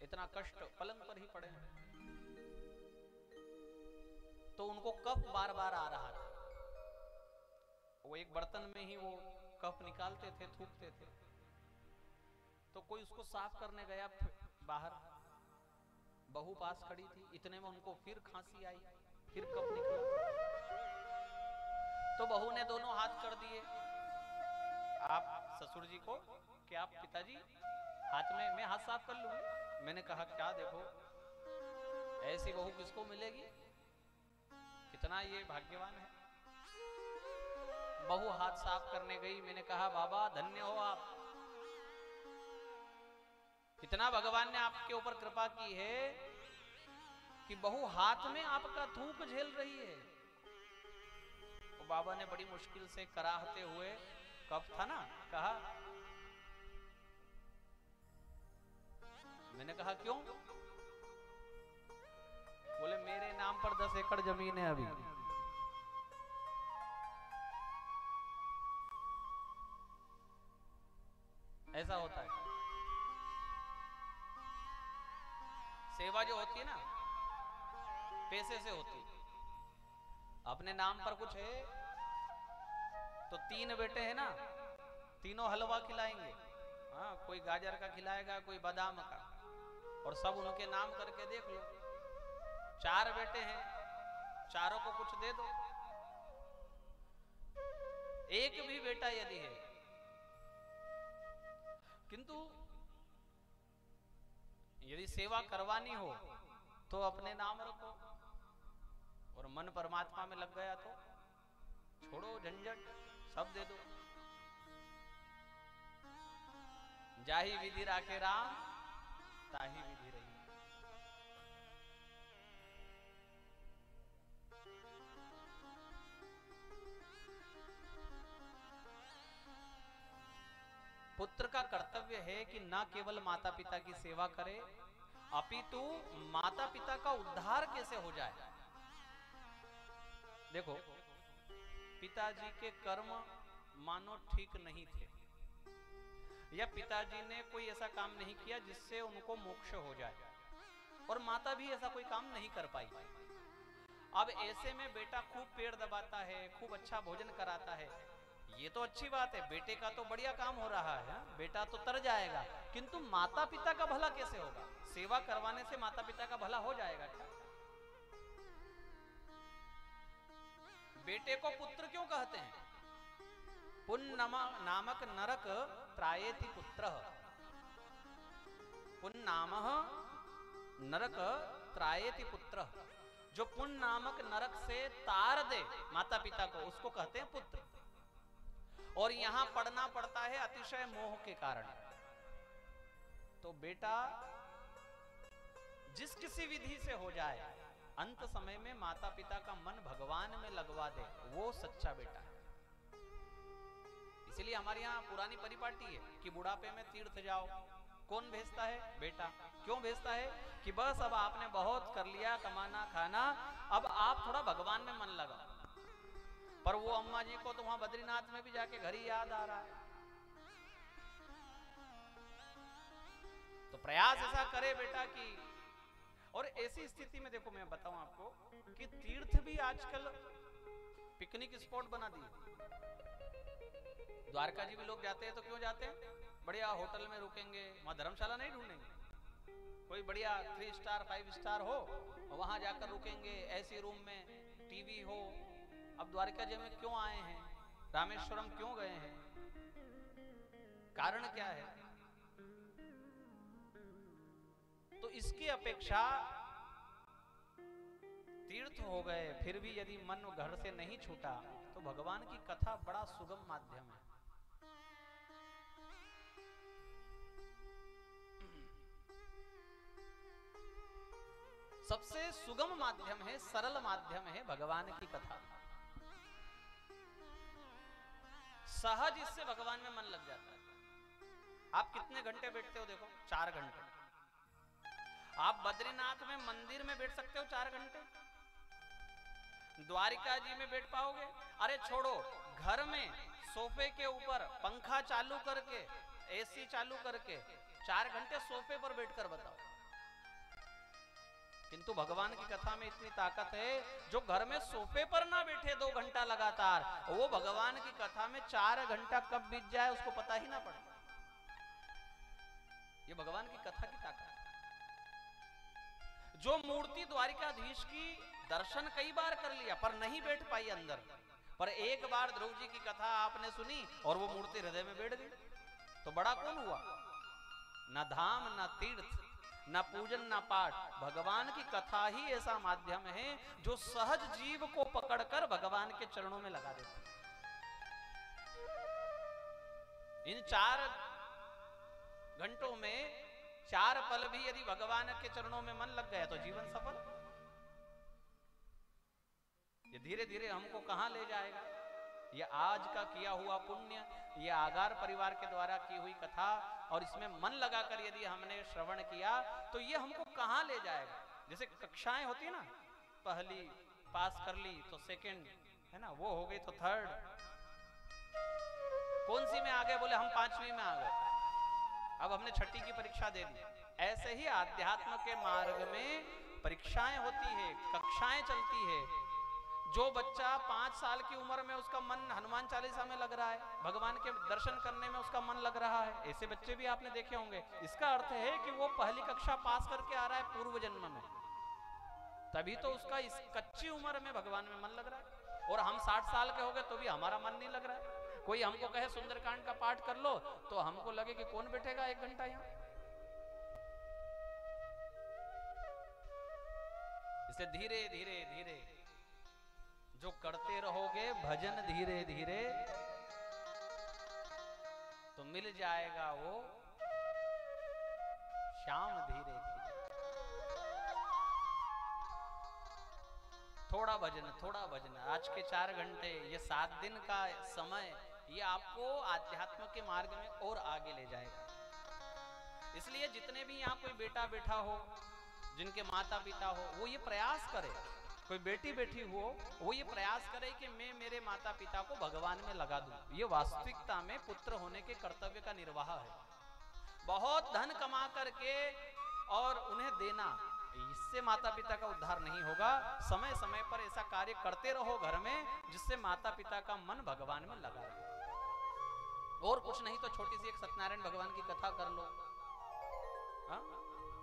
इतना कष्ट, पलंग पर ही पड़े हैं। तो उनको कफ बार बार आ रहा था। वो एक बर्तन में ही वो कफ निकालते थे, थूकते थे। तो कोई उसको साफ करने गया बाहर, बहू पास खड़ी थी। इतने में उनको फिर खांसी आई, फिर कफ निकला। तो बहू ने दोनों हाथ कर दिए आप ससुर जी को कि आप पिताजी हाथ में, मैं हाथ साफ कर लूंगी। मैंने कहा क्या देखो, ऐसी बहू किसको मिलेगी, कितना ये भाग्यवान है। बहू हाथ साफ करने गई। मैंने कहा बाबा धन्य हो आप, कितना भगवान ने आपके ऊपर कृपा की है कि बहू हाथ में आपका थूक झेल रही है। तो बाबा ने बड़ी मुश्किल से कराहते हुए, कफ था ना, कहा, मैंने कहा क्यों? बोले मेरे नाम पर 10 एकड़ जमीन है अभी। ऐसा होता है। सेवा जो होती है ना, पैसे से होती है। अपने नाम पर कुछ है तो 3 बेटे हैं ना, तीनों हलवा खिलाएंगे। हाँ, कोई गाजर का खिलाएगा, कोई बादाम का, और सब उनके नाम करके देख लो। 4 बेटे हैं, चारों को कुछ दे दो। एक भी बेटा यदि है, किंतु यदि सेवा करवानी हो तो अपने नाम रखो, और मन परमात्मा में लग गया तो छोड़ो झंझट, सब दे दो। जाही विधि राखे राम, ताही विधि रही। पुत्र का कर्तव्य है कि न केवल माता पिता की सेवा करे, अपितु माता पिता का उद्धार कैसे हो जाए। देखो, पिताजी के कर्म मानो ठीक नहीं थे, या पिताजी ने कोई ऐसा काम नहीं किया जिससे उनको मोक्ष हो जाए, और माता भी ऐसा कोई काम नहीं कर पाई। अब ऐसे में बेटा खूब पेड़ दबाता है, खूब अच्छा भोजन कराता है, ये तो अच्छी बात है, बेटे का तो बढ़िया काम हो रहा है, बेटा तो तर जाएगा, किंतु माता पिता का भला कैसे होगा? सेवा करवाने से माता पिता का भला हो जाएगा क्या? बेटे को पुत्र क्यों कहते हैं? पुण्य नामक नरक त्रायेति पुत्रः, पुण्य नामः नरक त्रायेति पुत्रः, जो पुण्य नामक नरक से तार दे माता पिता को, उसको कहते हैं पुत्र। और यहां पढ़ना पड़ता है अतिशय मोह के कारण। तो बेटा जिस किसी विधि से हो जाए, अंत समय में माता पिता का मन भगवान में लगवा दे, वो सच्चा बेटा है। इसलिए हमारे यहाँ पुरानी परिपाटी है कि बुढ़ापे में तीर्थ जाओ। कौन भेजता है? बेटा। क्यों भेजता है? कि बस अब आपने बहुत कर लिया कमाना खाना, अब आप थोड़ा भगवान में मन लगाओ। पर वो अम्मा जी को तो वहां बद्रीनाथ में भी जाके घर ही याद आ रहा है। तो प्रयास ऐसा करे बेटा कि, और ऐसी स्थिति में देखो मैं बताऊं आपको कि तीर्थ भी आजकल पिकनिक स्पॉट बना दिए। द्वारका जी भी लोग जाते हैं तो क्यों जाते हैं? बढ़िया होटल में रुकेंगे, वहां धर्मशाला नहीं ढूंढेंगे, कोई बढ़िया 3 स्टार 5 स्टार हो, वहां जाकर रुकेंगे, ऐसी रूम में टीवी हो। अब द्वारका जी में क्यों आए हैं, रामेश्वरम क्यों गए हैं? कारण क्या है? तो इसकी अपेक्षा तीर्थ हो गए फिर भी यदि मन घर से नहीं छूटा, तो भगवान की कथा बड़ा सुगम माध्यम है। सबसे सुगम माध्यम है, सरल माध्यम है भगवान की कथा। सहज इससे भगवान में मन लग जाता है। आप कितने घंटे बैठते हो? देखो 4 घंटे। आप बद्रीनाथ में मंदिर में बैठ सकते हो 4 घंटे? द्वारिका जी में बैठ पाओगे? अरे छोड़ो, घर में सोफे के ऊपर पंखा चालू करके, एसी चालू करके 4 घंटे सोफे पर बैठकर बताओ। किंतु भगवान की कथा में इतनी ताकत है, जो घर में सोफे पर ना बैठे 2 घंटा लगातार, वो भगवान की कथा में 4 घंटा कब बीत जाए उसको पता ही ना पड़े। ये भगवान की कथा की ताकत है। जो मूर्ति द्वारिकाधीश की दर्शन कई बार कर लिया पर नहीं बैठ पाई अंदर, पर एक बार ध्रुव जी की कथा आपने सुनी और वो मूर्ति हृदय में बैठ गई, तो बड़ा कौन हुआ? न धाम न तीर्थ न पूजन न पाठ, भगवान की कथा ही ऐसा माध्यम है जो सहज जीव को पकड़कर भगवान के चरणों में लगा देता है। इन 4 घंटों में 4 पल भी यदि भगवान के चरणों में मन लग गया तो जीवन सफल। ये धीरे धीरे हमको कहां ले जाएगा? ये आज का किया हुआ पुण्य, ये आगार परिवार के द्वारा की हुई कथा, और इसमें मन लगाकर यदि हमने श्रवण किया तो ये हमको कहां ले जाएगा? जैसे कक्षाएं होती है ना, पहली पास कर ली तो सेकंड, है ना, वो हो गई तो थर्ड, कौन सी में आ गए? बोले हम 5वीं में आ गए, अब हमने 6ठी की परीक्षा दे दी। ऐसे ही आध्यात्म के मार्ग में परीक्षाएं होती है, कक्षाएं चलती है। जो बच्चा 5 साल की उम्र में उसका मन हनुमान चालीसा में लग रहा है, भगवान के दर्शन करने में उसका मन लग रहा है, ऐसे बच्चे भी आपने देखे होंगे। इसका अर्थ है कि वो पहली कक्षा पास करके आ रहा है पूर्व जन्म में, तभी तो उसका इस कच्ची उम्र में भगवान में मन लग रहा है। और हम 60 साल के हो गए तो भी हमारा मन नहीं लग रहा है। कोई हमको कहे सुंदरकांड का पाठ कर लो तो हमको लगे कि कौन बैठेगा 1 घंटा यहाँ। इसे धीरे धीरे धीरे जो करते रहोगे भजन धीरे धीरे, तो मिल जाएगा वो श्याम धीरे धीरे। थोड़ा भजन थोड़ा भजन, आज के 4 घंटे, ये 7 दिन का समय, ये आपको आध्यात्म के मार्ग में और आगे ले जाएगा। इसलिए जितने भी यहाँ कोई बेटा बैठा हो, जिनके माता पिता हो, वो ये प्रयास करे, कोई बेटी बैठी हो, वो ये प्रयास करे कि मैं मेरे माता पिता को भगवान में लगा दूं। ये वास्तविकता में पुत्र होने के कर्तव्य का निर्वाह है। बहुत धन कमा करके और उन्हें देना, इससे माता पिता का उद्धार नहीं होगा। समय समय पर ऐसा कार्य करते रहो घर में, जिससे माता पिता का मन भगवान में लगा रहे। और कुछ नहीं तो छोटी सी एक सत्यनारायण भगवान की कथा कर लो, हा?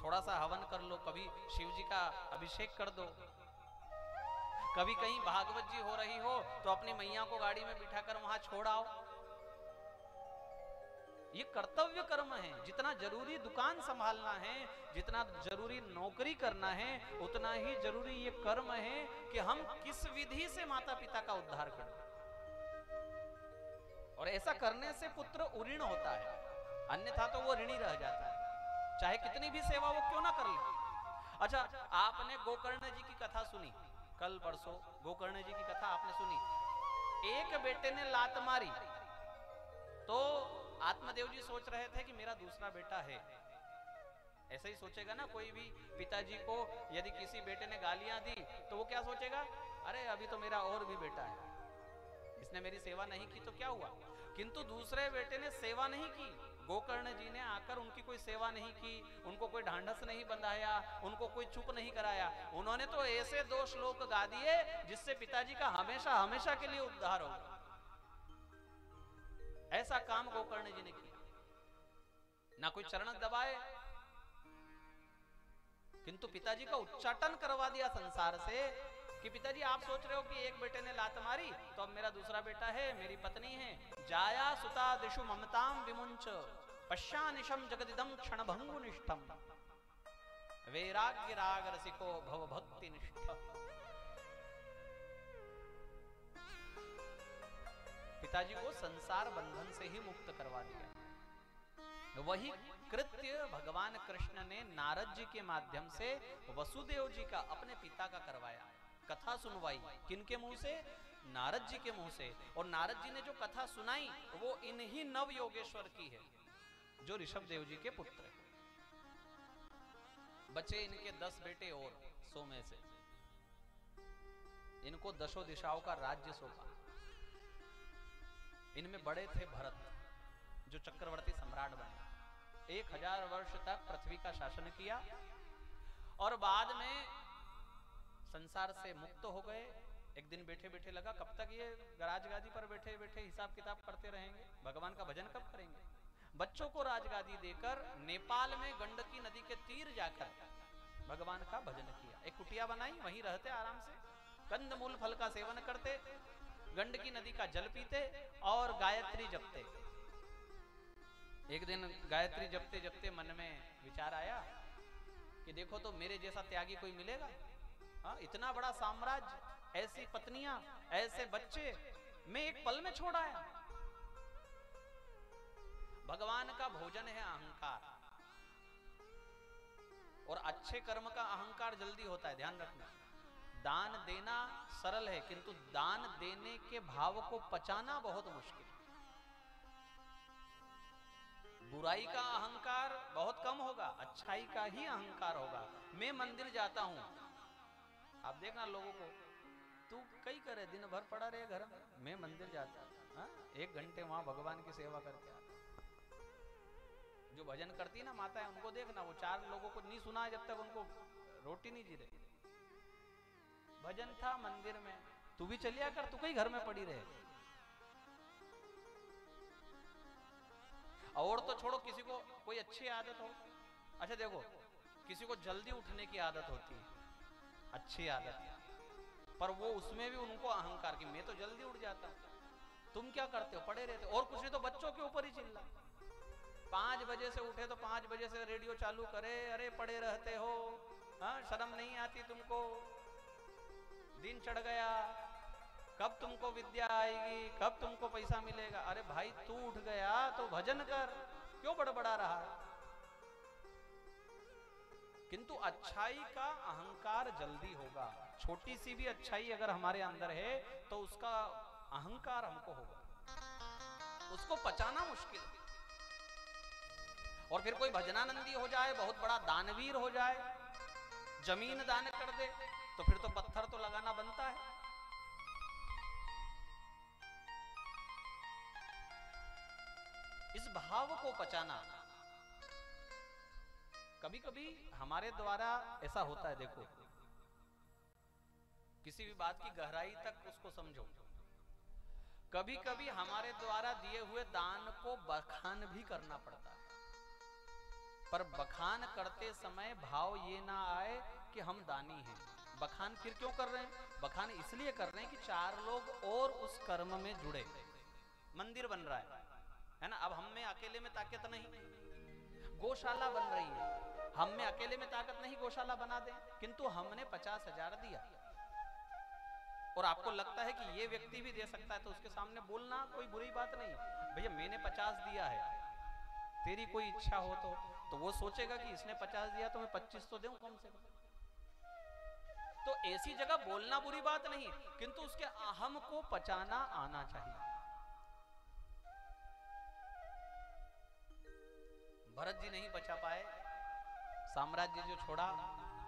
थोड़ा सा हवन कर लो, कभी शिव जी का अभिषेक कर दो, कभी कहीं भागवत जी हो रही हो तो अपनी मैया को गाड़ी में बिठाकर वहां छोड़ आओ। ये कर्तव्य कर्म है। जितना जरूरी दुकान संभालना है, जितना जरूरी नौकरी करना है, उतना ही जरूरी ये कर्म है कि हम किस विधि से माता पिता का उद्धार करें। और ऐसा करने से पुत्र उऋण होता है, अन्यथा तो वो ऋणी रह जाता है, चाहे कितनी भी सेवा वो क्यों ना कर ले। अच्छा, आपने गोकर्ण जी की कथा सुनी, कल परसों गोकर्ण जी की कथा आपने सुनी। एक बेटे ने लात मारी तो आत्मदेव जी सोच रहे थे कि मेरा दूसरा बेटा है। ऐसा ही सोचेगा ना कोई भी पिताजी को, यदि किसी बेटे ने गालियां दी तो वो क्या सोचेगा, अरे अभी तो मेरा और भी बेटा है, इसने मेरी सेवा नहीं की तो क्या हुआ। किंतु दूसरे बेटे ने सेवा नहीं की, गोकर्ण जी ने आकर उनकी कोई सेवा नहीं की, उनको कोई ढांढस नहीं बंधाया, उनको कोई चुप नहीं कराया। उन्होंने तो ऐसे 2 श्लोक गा दिए जिससे पिताजी का हमेशा हमेशा के लिए उद्धार हो। ऐसा काम गोकर्ण जी ने किया, ना कोई चरण दबाए, किंतु पिताजी का उच्चाटन करवा दिया संसार से कि पिताजी आप सोच रहे हो कि एक बेटे ने लात मारी तो अब मेरा दूसरा बेटा है, मेरी पत्नी है। जाया सुता दिशु ममताम विमुंच पश्यानिशम जगदिदम क्षणभंगुनिष्ठम वैराग्य राग रसिको भव भक्ति निष्ठ। पिताजी को संसार बंधन से ही मुक्त करवा दिया। वही कृत्य भगवान कृष्ण ने नारद जी के माध्यम से वसुदेव जी का, अपने पिता का करवाया। कथा सुनवाई किनके मुंह से, नारद जी के मुंह से। और नारद जी ने जो कथा सुनाई वो इन्हीं नव योगेश्वर की है, जो ऋषभ देव जी के पुत्र है। बचे इनके 10 बेटे और 100 में से। इनको 10 दिशाओं का राज्य सौंपा। इनमें बड़े थे भरत, जो चक्रवर्ती सम्राट बने, 1000 वर्ष तक पृथ्वी का शासन किया और बाद में संसार से मुक्त हो गए। एक दिन बैठे बैठे लगा कब तक ये राजगादी पर बैठे बैठे हिसाब किताब करते रहेंगे, भगवान का भजन कब करेंगे। बच्चों को राजगादी देकर नेपाल में गंडकी नदी के तीर जाकर भगवान का भजन किया। एक कुटिया बनाई, वहीं रहते आराम से, कंदमूल फल का सेवन करते, गंडकी नदी का जल पीते और गायत्री जपते। एक दिन गायत्री जपते जपते मन में विचार आया कि देखो तो मेरे जैसा त्यागी कोई मिलेगा। हाँ, इतना बड़ा साम्राज्य, ऐसी पत्नियां, ऐसे बच्चे, मैं एक पल में छोड़ आया। भगवान का भोजन है अहंकार, और अच्छे कर्म का अहंकार जल्दी होता है, ध्यान रखना। दान देना सरल है, किंतु दान देने के भाव को पचाना बहुत मुश्किल है। बुराई का अहंकार बहुत कम होगा, अच्छाई का ही अहंकार होगा। मैं मंदिर जाता हूं, आप देखना लोगों को, तू कई करे, दिन भर पड़ा रहे घर में, मैं मंदिर जाता, 1 घंटे वहां भगवान की सेवा करके आता। जो भजन करती ना माता है, उनको देखना, वो 4 लोगों को नहीं सुना जब तक उनको रोटी नहीं जी रही। भजन था मंदिर में, तू भी चलिया कर, तू कहीं घर में पड़ी रहे। और तो छोड़ो, किसी को कोई अच्छी आदत हो, अच्छा देखो, किसी को जल्दी उठने की आदत होती है, अच्छी आदत, पर वो उसमें भी उनको अहंकार कि मैं तो जल्दी उठ जाता हूं, तुम क्या करते हो, पड़े रहते हो। और कुछ नहीं तो बच्चों के ऊपर ही चिल्ला, 5 बजे से उठे तो 5 बजे से रेडियो चालू करे, अरे पड़े रहते हो, हाँ शर्म नहीं आती तुमको, दिन चढ़ गया, कब तुमको विद्या आएगी, कब तुमको पैसा मिलेगा। अरे भाई तू उठ गया तो भजन कर, क्यों बड़बड़ा रहा है। किंतु अच्छाई का अहंकार जल्दी होगा। छोटी सी भी अच्छाई अगर हमारे अंदर है तो उसका अहंकार हमको होगा, उसको पचाना मुश्किल। और फिर कोई भजनानंदी हो जाए, बहुत बड़ा दानवीर हो जाए, जमीन दान कर दे, तो फिर तो पत्थर तो लगाना बनता है। इस भाव को पचाना, कभी कभी हमारे द्वारा ऐसा होता है, देखो किसी भी बात की गहराई तक उसको समझो। कभी कभी हमारे द्वारा दिए हुए दान को बखान भी करना पड़ता है, पर बखान करते समय भाव ये ना आए कि हम दानी हैं। बखान फिर क्यों कर रहे हैं? बखान इसलिए कर रहे हैं कि 4 लोग और उस कर्म में जुड़े। मंदिर बन रहा है ना, अब हम में अकेले में ताकत नहीं। गौशाला बन रही है, हम में अकेले में ताकत नहीं गौशाला बना दे, किंतु हमने 50,000 दिया और आपको लगता है कि ये व्यक्ति भी दे सकता है, तो उसके सामने बोलना कोई बुरी बात नहीं। भैया मैंने 50 दिया है, तेरी कोई इच्छा हो तो वो सोचेगा कि इसने 50 दिया तो मैं 25 तो दूं कम से कम। तो ऐसी जगह बोलना बुरी बात नहीं, किंतु उसके अहम को पचाना आना चाहिए। भरत जी नहीं बचा पाए, साम्राज्य जो छोड़ा,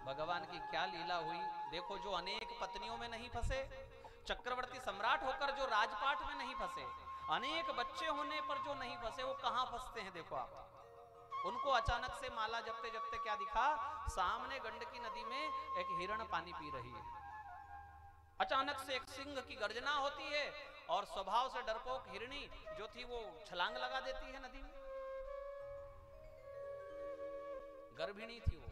भगवान की क्या लीला हुई। देखो, जो अनेक पत्नियों में नहीं फंसे, चक्रवर्ती सम्राट होकर जो राजपाट में नहीं फंसे, अनेक बच्चे होने पर जो नहीं फंसे, वो कहां फंसते हैं? देखो आप, उनको अचानक से माला जपते जपते क्या दिखा? सामने गंडकी नदी में एक हिरण पानी पी रही है। अचानक से एक सिंह की गर्जना होती है और स्वभाव से डरपोक हिरणी जो थी वो छलांग लगा देती है नदी में। गर्भिणी थी वो,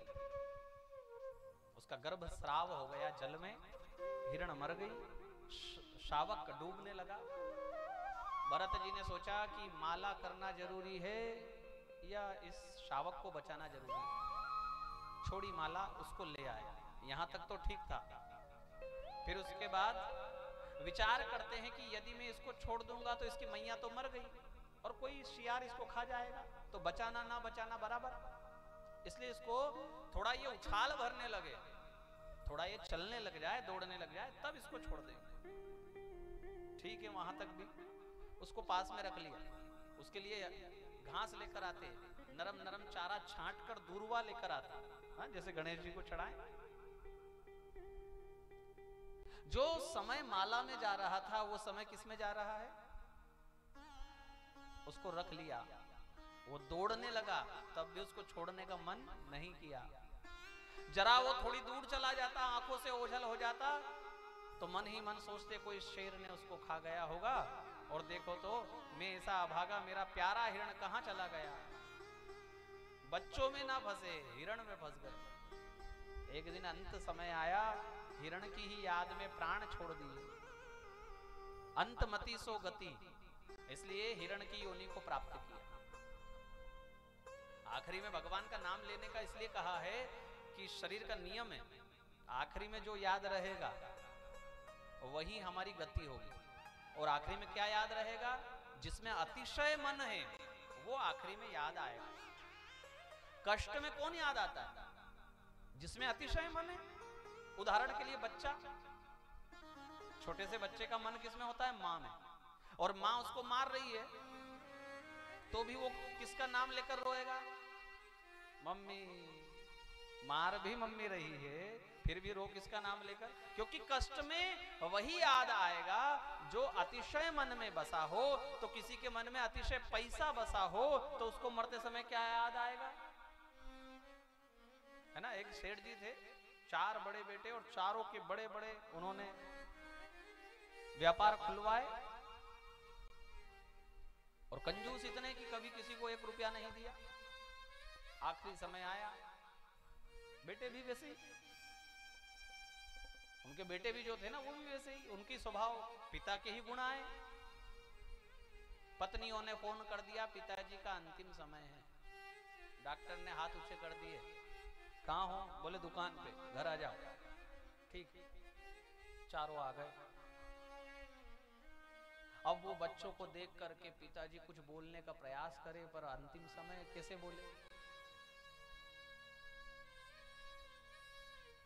उसका गर्भ स्राव हो गया जल में, हिरण मर गई, शावक डूबने लगा। भरत जी ने सोचा कि माला करना जरूरी है या इस शावक को बचाना जरूरी है। छोड़ी माला, उसको ले आए। यहां तक तो ठीक था। फिर उसके बाद विचार करते हैं कि यदि मैं इसको छोड़ दूंगा तो इसकी मैया तो मर गई और कोई शियार इसको खा जाएगा, तो बचाना ना बचाना बराबर। इसलिए इसको थोड़ा ये उछाल भरने लगे, थोड़ा ये चलने लग जाए, दौड़ने लग जाए, तब इसको छोड़ देंगे। ठीक है, वहां तक भी उसको पास में रख लिया। उसके लिए घास लेकर आते, नरम नरम चारा छांट कर दूरवा लेकर आता, हाँ, जैसे गणेश जी को चढ़ाएं। जो समय माला में जा रहा था, वो समय किस में जा रहा है? उसको रख लिया, वो दौड़ने लगा, तब भी उसको छोड़ने का मन नहीं किया। जरा वो थोड़ी दूर चला जाता, आंखों से ओझल हो जाता, तो मन ही मन सोचते कोई शेर ने उसको खा गया होगा, और देखो तो मैं ऐसा अभागा, मेरा प्यारा हिरण कहां चला गया। बच्चों में ना फंसे, हिरण में फंस गए। एक दिन अंत समय आया, हिरण की ही याद में प्राण छोड़ दिए। अंतमति सो गति, इसलिए हिरण की योनि को प्राप्त किया। आखिरी में भगवान का नाम लेने का इसलिए कहा है कि शरीर का नियम है, आखिरी में जो याद रहेगा वही हमारी गति होगी। और आखिरी में क्या याद रहेगा? जिसमें अतिशय मन है वो आखिरी में याद आएगा। कष्ट में कौन याद आता है? जिसमें अतिशय मन है। उदाहरण के लिए बच्चा, छोटे से बच्चे का मन किसमें होता है? मां में। और मां उसको मार रही है तो भी वो किसका नाम लेकर रोएगा? मम्मी। मार भी मम्मी रही है, फिर भी रो किसका नाम लेकर? क्योंकि कष्ट में वही याद आएगा जो अतिशय मन में बसा हो। तो किसी के मन में अतिशय पैसा बसा हो तो उसको मरते समय क्या याद आएगा? है ना, एक सेठ जी थे, 4 बड़े बेटे और चारों के बड़े बड़े उन्होंने व्यापार खुलवाए, और कंजूस इतने कि कभी किसी को 1 रुपया नहीं दिया। आखिरी समय आया, बेटे भी वैसे ही, उनके बेटे भी जो थे ना वो भी वैसे ही, उनकी स्वभाव पिता के ही गुण आए। पत्नियों ने फोन कर दिया, पिताजी का अंतिम समय है। डॉक्टर ने हाथ ऊंचे कर दिए, कहां हो? बोले दुकान पे, घर आ जाओ। ठीक, चारों आ गए। अब वो बच्चों को देख करके पिताजी कुछ बोलने का प्रयास करे, पर अंतिम समय कैसे बोले?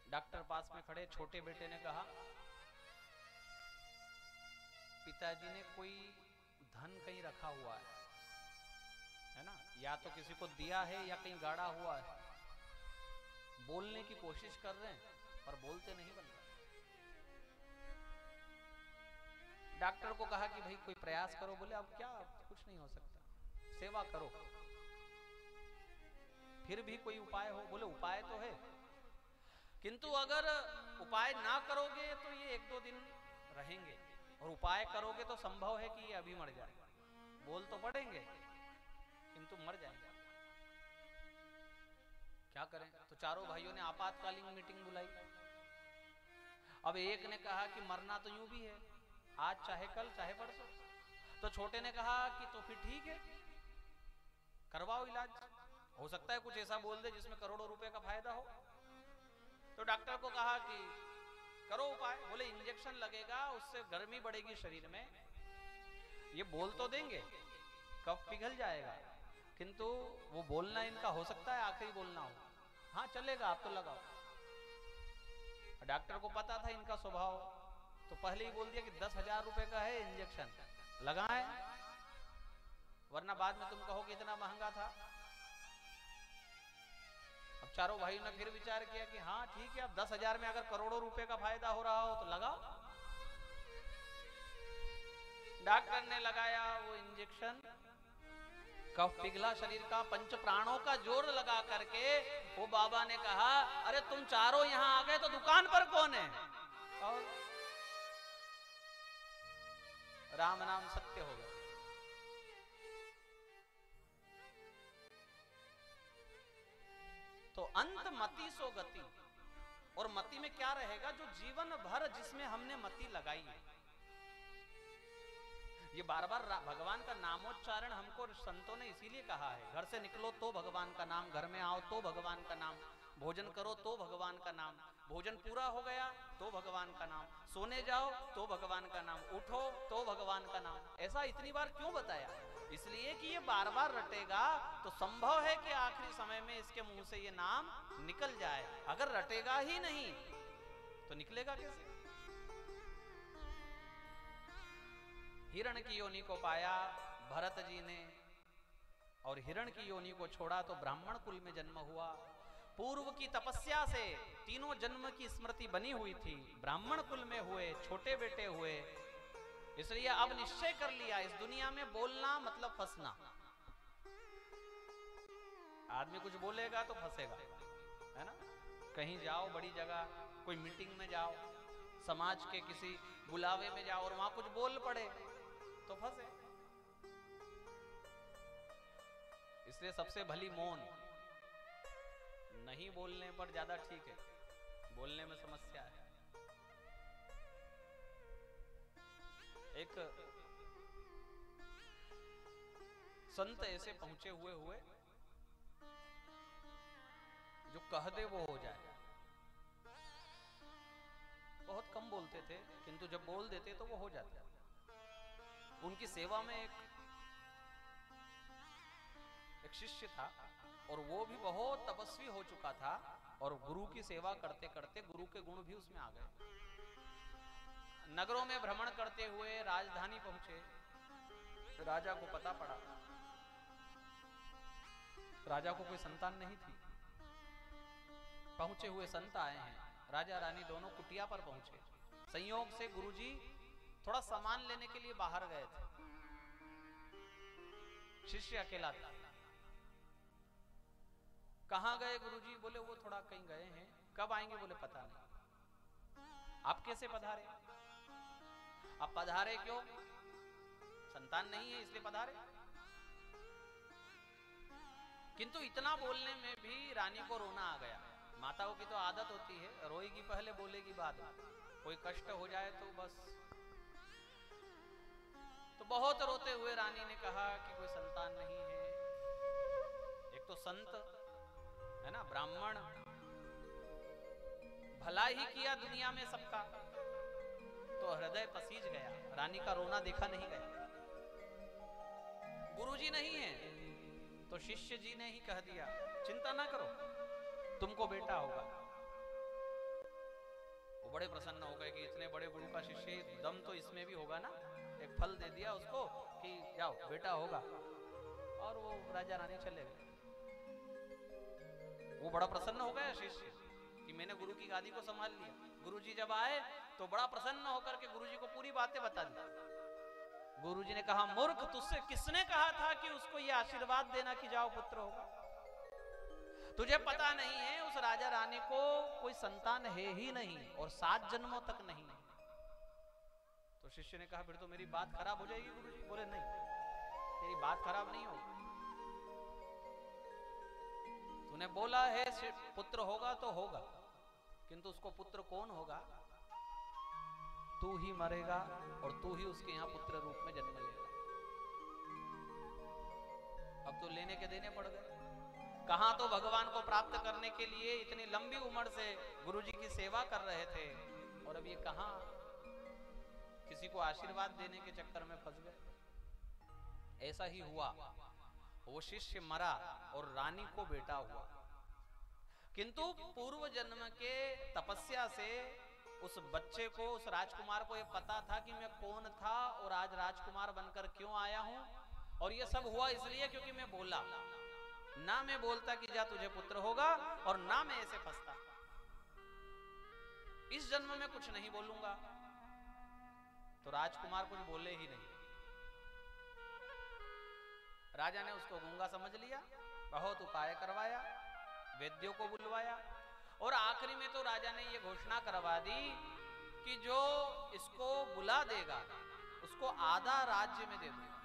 डॉक्टर पास में खड़े, छोटे बेटे ने कहा, पिताजी ने कोई धन कहीं रखा हुआ है, है ना, या तो किसी को दिया है या कहीं गाड़ा हुआ है, बोलने की कोशिश कर रहे हैं पर बोलते नहीं बन रहे। डॉक्टर को कहा कि भाई कोई प्रयास करो, बोले अब क्या, कुछ नहीं हो सकता, सेवा करो। फिर भी कोई उपाय हो, बोले उपाय तो है, किंतु अगर उपाय ना करोगे तो ये 1-2 दिन रहेंगे, और उपाय करोगे तो संभव है कि ये अभी मर जाए। बोल तो पड़ेंगे किंतु मर जाएंगे, क्या करें। तो चारों भाइयों ने आपातकालीन मीटिंग बुलाई। अब एक ने कहा कि मरना तो यूं भी है, आज चाहे कल चाहे परसों। तो छोटे ने कहा कि तो फिर ठीक है, करवाओ इलाज, हो सकता है कुछ ऐसा बोल दे जिसमें करोड़ों रुपए का फायदा हो। तो डॉक्टर को कहा कि करो उपाय। बोले इंजेक्शन लगेगा, उससे गर्मी बढ़ेगी शरीर में, ये बोल तो देंगे, कफ पिघल जाएगा, किंतु वो बोलना इनका हो सकता है आखिरी बोलना हो। हाँ चलेगा, आप तो लगाओ। डॉक्टर को पता था इनका स्वभाव, तो पहले ही बोल दिया कि 10,000 रुपए का है इंजेक्शन, लगाए, वरना बाद में तुम कहो कि इतना महंगा था। अब चारों भाइयों ने फिर विचार किया कि हाँ ठीक है, अब 10,000 में अगर करोड़ों रुपए का फायदा हो रहा हो तो लगाओ। डॉक्टर ने लगाया वो इंजेक्शन, कफ पिघला शरीर का, पंच प्राणों का जोर लगा करके वो बाबा ने कहा, अरे तुम चारों यहां आ गए तो दुकान पर कौन है? और राम नाम सत्य हो गया। तो अंत मति सो गति, और मति में क्या रहेगा? जो जीवन भर जिसमें हमने मति लगाई है। ये बार बार भगवान का नामोच्चारण हमको संतों ने इसीलिए कहा है, घर से निकलो तो भगवान का नाम, घर में आओ तो भगवान का नाम, भोजन करो तो भगवान का नाम, भोजन पूरा हो गया तो भगवान का नाम, सोने जाओ तो भगवान का नाम, उठो तो भगवान का नाम। ऐसा इतनी बार क्यों बताया? इसलिए कि ये बार बार रटेगा तो संभव है कि आखिरी समय में इसके मुंह से ये नाम निकल जाए। अगर रटेगा ही नहीं तो निकलेगा कैसे? हिरण की योनि को पाया भरत जी ने, और हिरण की योनि को छोड़ा तो ब्राह्मण कुल में जन्म हुआ। पूर्व की तपस्या से तीनों जन्म की स्मृति बनी हुई थी, ब्राह्मण कुल में हुए, छोटे बेटे हुए, इसलिए अब निश्चय कर लिया इस दुनिया में बोलना मतलब फंसना। आदमी कुछ बोलेगा तो फंसेगा, है ना। कहीं जाओ बड़ी जगह, कोई मीटिंग में जाओ, समाज के किसी बुलावे में जाओ और वहां कुछ बोल पड़े तो फंसे। इसलिए सबसे भली मौन, नहीं बोलने पर ज्यादा ठीक है, बोलने में समस्या है। एक संत ऐसे पहुंचे हुए जो कह दे वो हो जाए। बहुत कम बोलते थे किंतु जब बोल देते तो वो हो जाता। उनकी सेवा में एक शिष्य था और वो भी बहुत तपस्वी हो चुका था, और गुरु की सेवा करते करते गुरु के गुण भी उसमें आ गए। नगरों में भ्रमण करते हुए राजधानी पहुंचे। राजा को पता पड़ा, राजा को कोई संतान नहीं थी। पहुंचे हुए संत आए हैं, राजा रानी दोनों कुटिया पर पहुंचे। संयोग से गुरुजी थोड़ा सामान लेने के लिए बाहर गए थे, शिष्य अकेला था। कहां गए गुरुजी? बोले वो थोड़ा कहीं गए हैं, कब आएंगे? बोले पता नहीं। आप कैसे पधारे? आप पधारे क्यों? संतान नहीं है इसलिए पधारे। किंतु इतना बोलने में भी रानी को रोना आ गया। माताओं की तो आदत होती है, रोएगी पहले बोलेगी बाद में, कोई कष्ट हो जाए तो बस। तो बहुत रोते हुए रानी ने कहा कि कोई संतान नहीं है। एक तो संत है ना, ब्राह्मण, भला ही किया दुनिया में सबका, तो हृदय पसीज गया। रानी का रोना देखा नहीं गया। गुरुजी नहीं है तो शिष्य जी ने ही कह दिया, चिंता ना करो, तुमको बेटा होगा। वो बड़े प्रसन्न हो गए कि इतने बड़े गुरु का शिष्य, दम तो इसमें भी होगा ना। एक फल दे दिया उसको कि जाओ बेटा होगा। और वो राजा रानी चले गए। वो बड़ा प्रसन्न हो गया शिष्य कि मैंने गुरु की गादी को संभाल लिया। गुरुजी जब आए तो बड़ा प्रसन्न होकर के गुरुजी को पूरी बातें बता दी। गुरुजी ने कहा, मूर्ख, तुझसे किसने कहा था कि उसको ये आशीर्वाद देना कि जाओ पुत्र होगा? तुझे पता नहीं है उस राजा रानी को कोई संतान है ही नहीं और 7 जन्मों तक नहीं। तो शिष्य ने कहा, फिर तो मेरी बात खराब हो जाएगी गुरुजी। बोले, नहीं, तेरी बात खराब नहीं होगी। तूने बोला है पुत्र होगा तो होगा, किंतु उसको पुत्र कौन होगा? तू ही मरेगा और तू ही उसके यहां पुत्र रूप में जन्म लेगा। अब तो लेने के देने पड़ गए। कहां तो भगवान को प्राप्त करने के लिए इतनी लंबी उम्र से गुरुजी की सेवा कर रहे थे, और अब ये कहां किसी को आशीर्वाद देने के चक्कर में फंस गए। ऐसा ही हुआ, वो शिष्य मरा और रानी को बेटा हुआ, किंतु पूर्व जन्म के तपस्या से उस बच्चे को, उस राजकुमार को, यह पता था कि मैं कौन था और आज राजकुमार बनकर क्यों आया हूं। और यह सब हुआ इसलिए क्योंकि मैं बोला। ना मैं बोलता कि जा तुझे पुत्र होगा, और ना मैं ऐसे फंसता। इस जन्म में कुछ नहीं बोलूंगा, तो राजकुमार कुछ बोले ही नहीं। राजा ने उसको गूंगा समझ लिया, बहुत उपाय करवाया, वैद्यों को बुलवाया, और आखिरी में तो राजा ने यह घोषणा करवा दी कि जो इसको बुला देगा उसको आधा राज्य में दे दूंगा।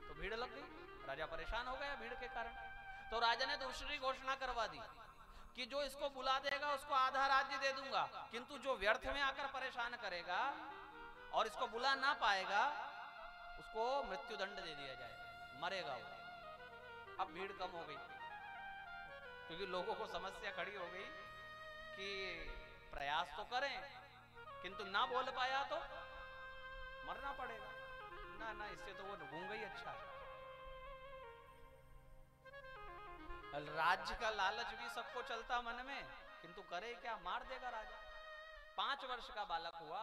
तो भीड़ लग गई, राजा परेशान हो गया भीड़ के कारण। तो राजा ने दूसरी घोषणा करवा दी कि जो इसको बुला देगा उसको आधा राज्य दे दूंगा, किंतु जो व्यर्थ में आकर परेशान करेगा और इसको बुला ना पाएगा उसको मृत्युदंड दे दिया जाएगा, मरेगा वो। अब भीड़ कम हो गई, क्योंकि लोगों को समस्या खड़ी हो गई कि प्रयास तो करें किंतु ना बोल पाया तो मरना पड़ेगा। ना ना, इससे तो वो गूंगा ही अच्छा है। राज्य का लालच भी सबको चलता मन में, किंतु करे क्या, मार देगा राजा। 5 वर्ष का बालक हुआ,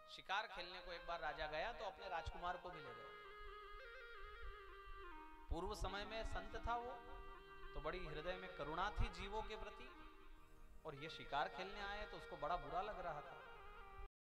शिकार खेलने को एक बार राजा गया तो अपने राजकुमार को भी ले गया। पूर्व समय में संत था वो, तो बड़ी हृदय में करुणा थी जीवों के प्रति, और ये शिकार खेलने आए तो उसको बड़ा बुरा लग रहा था।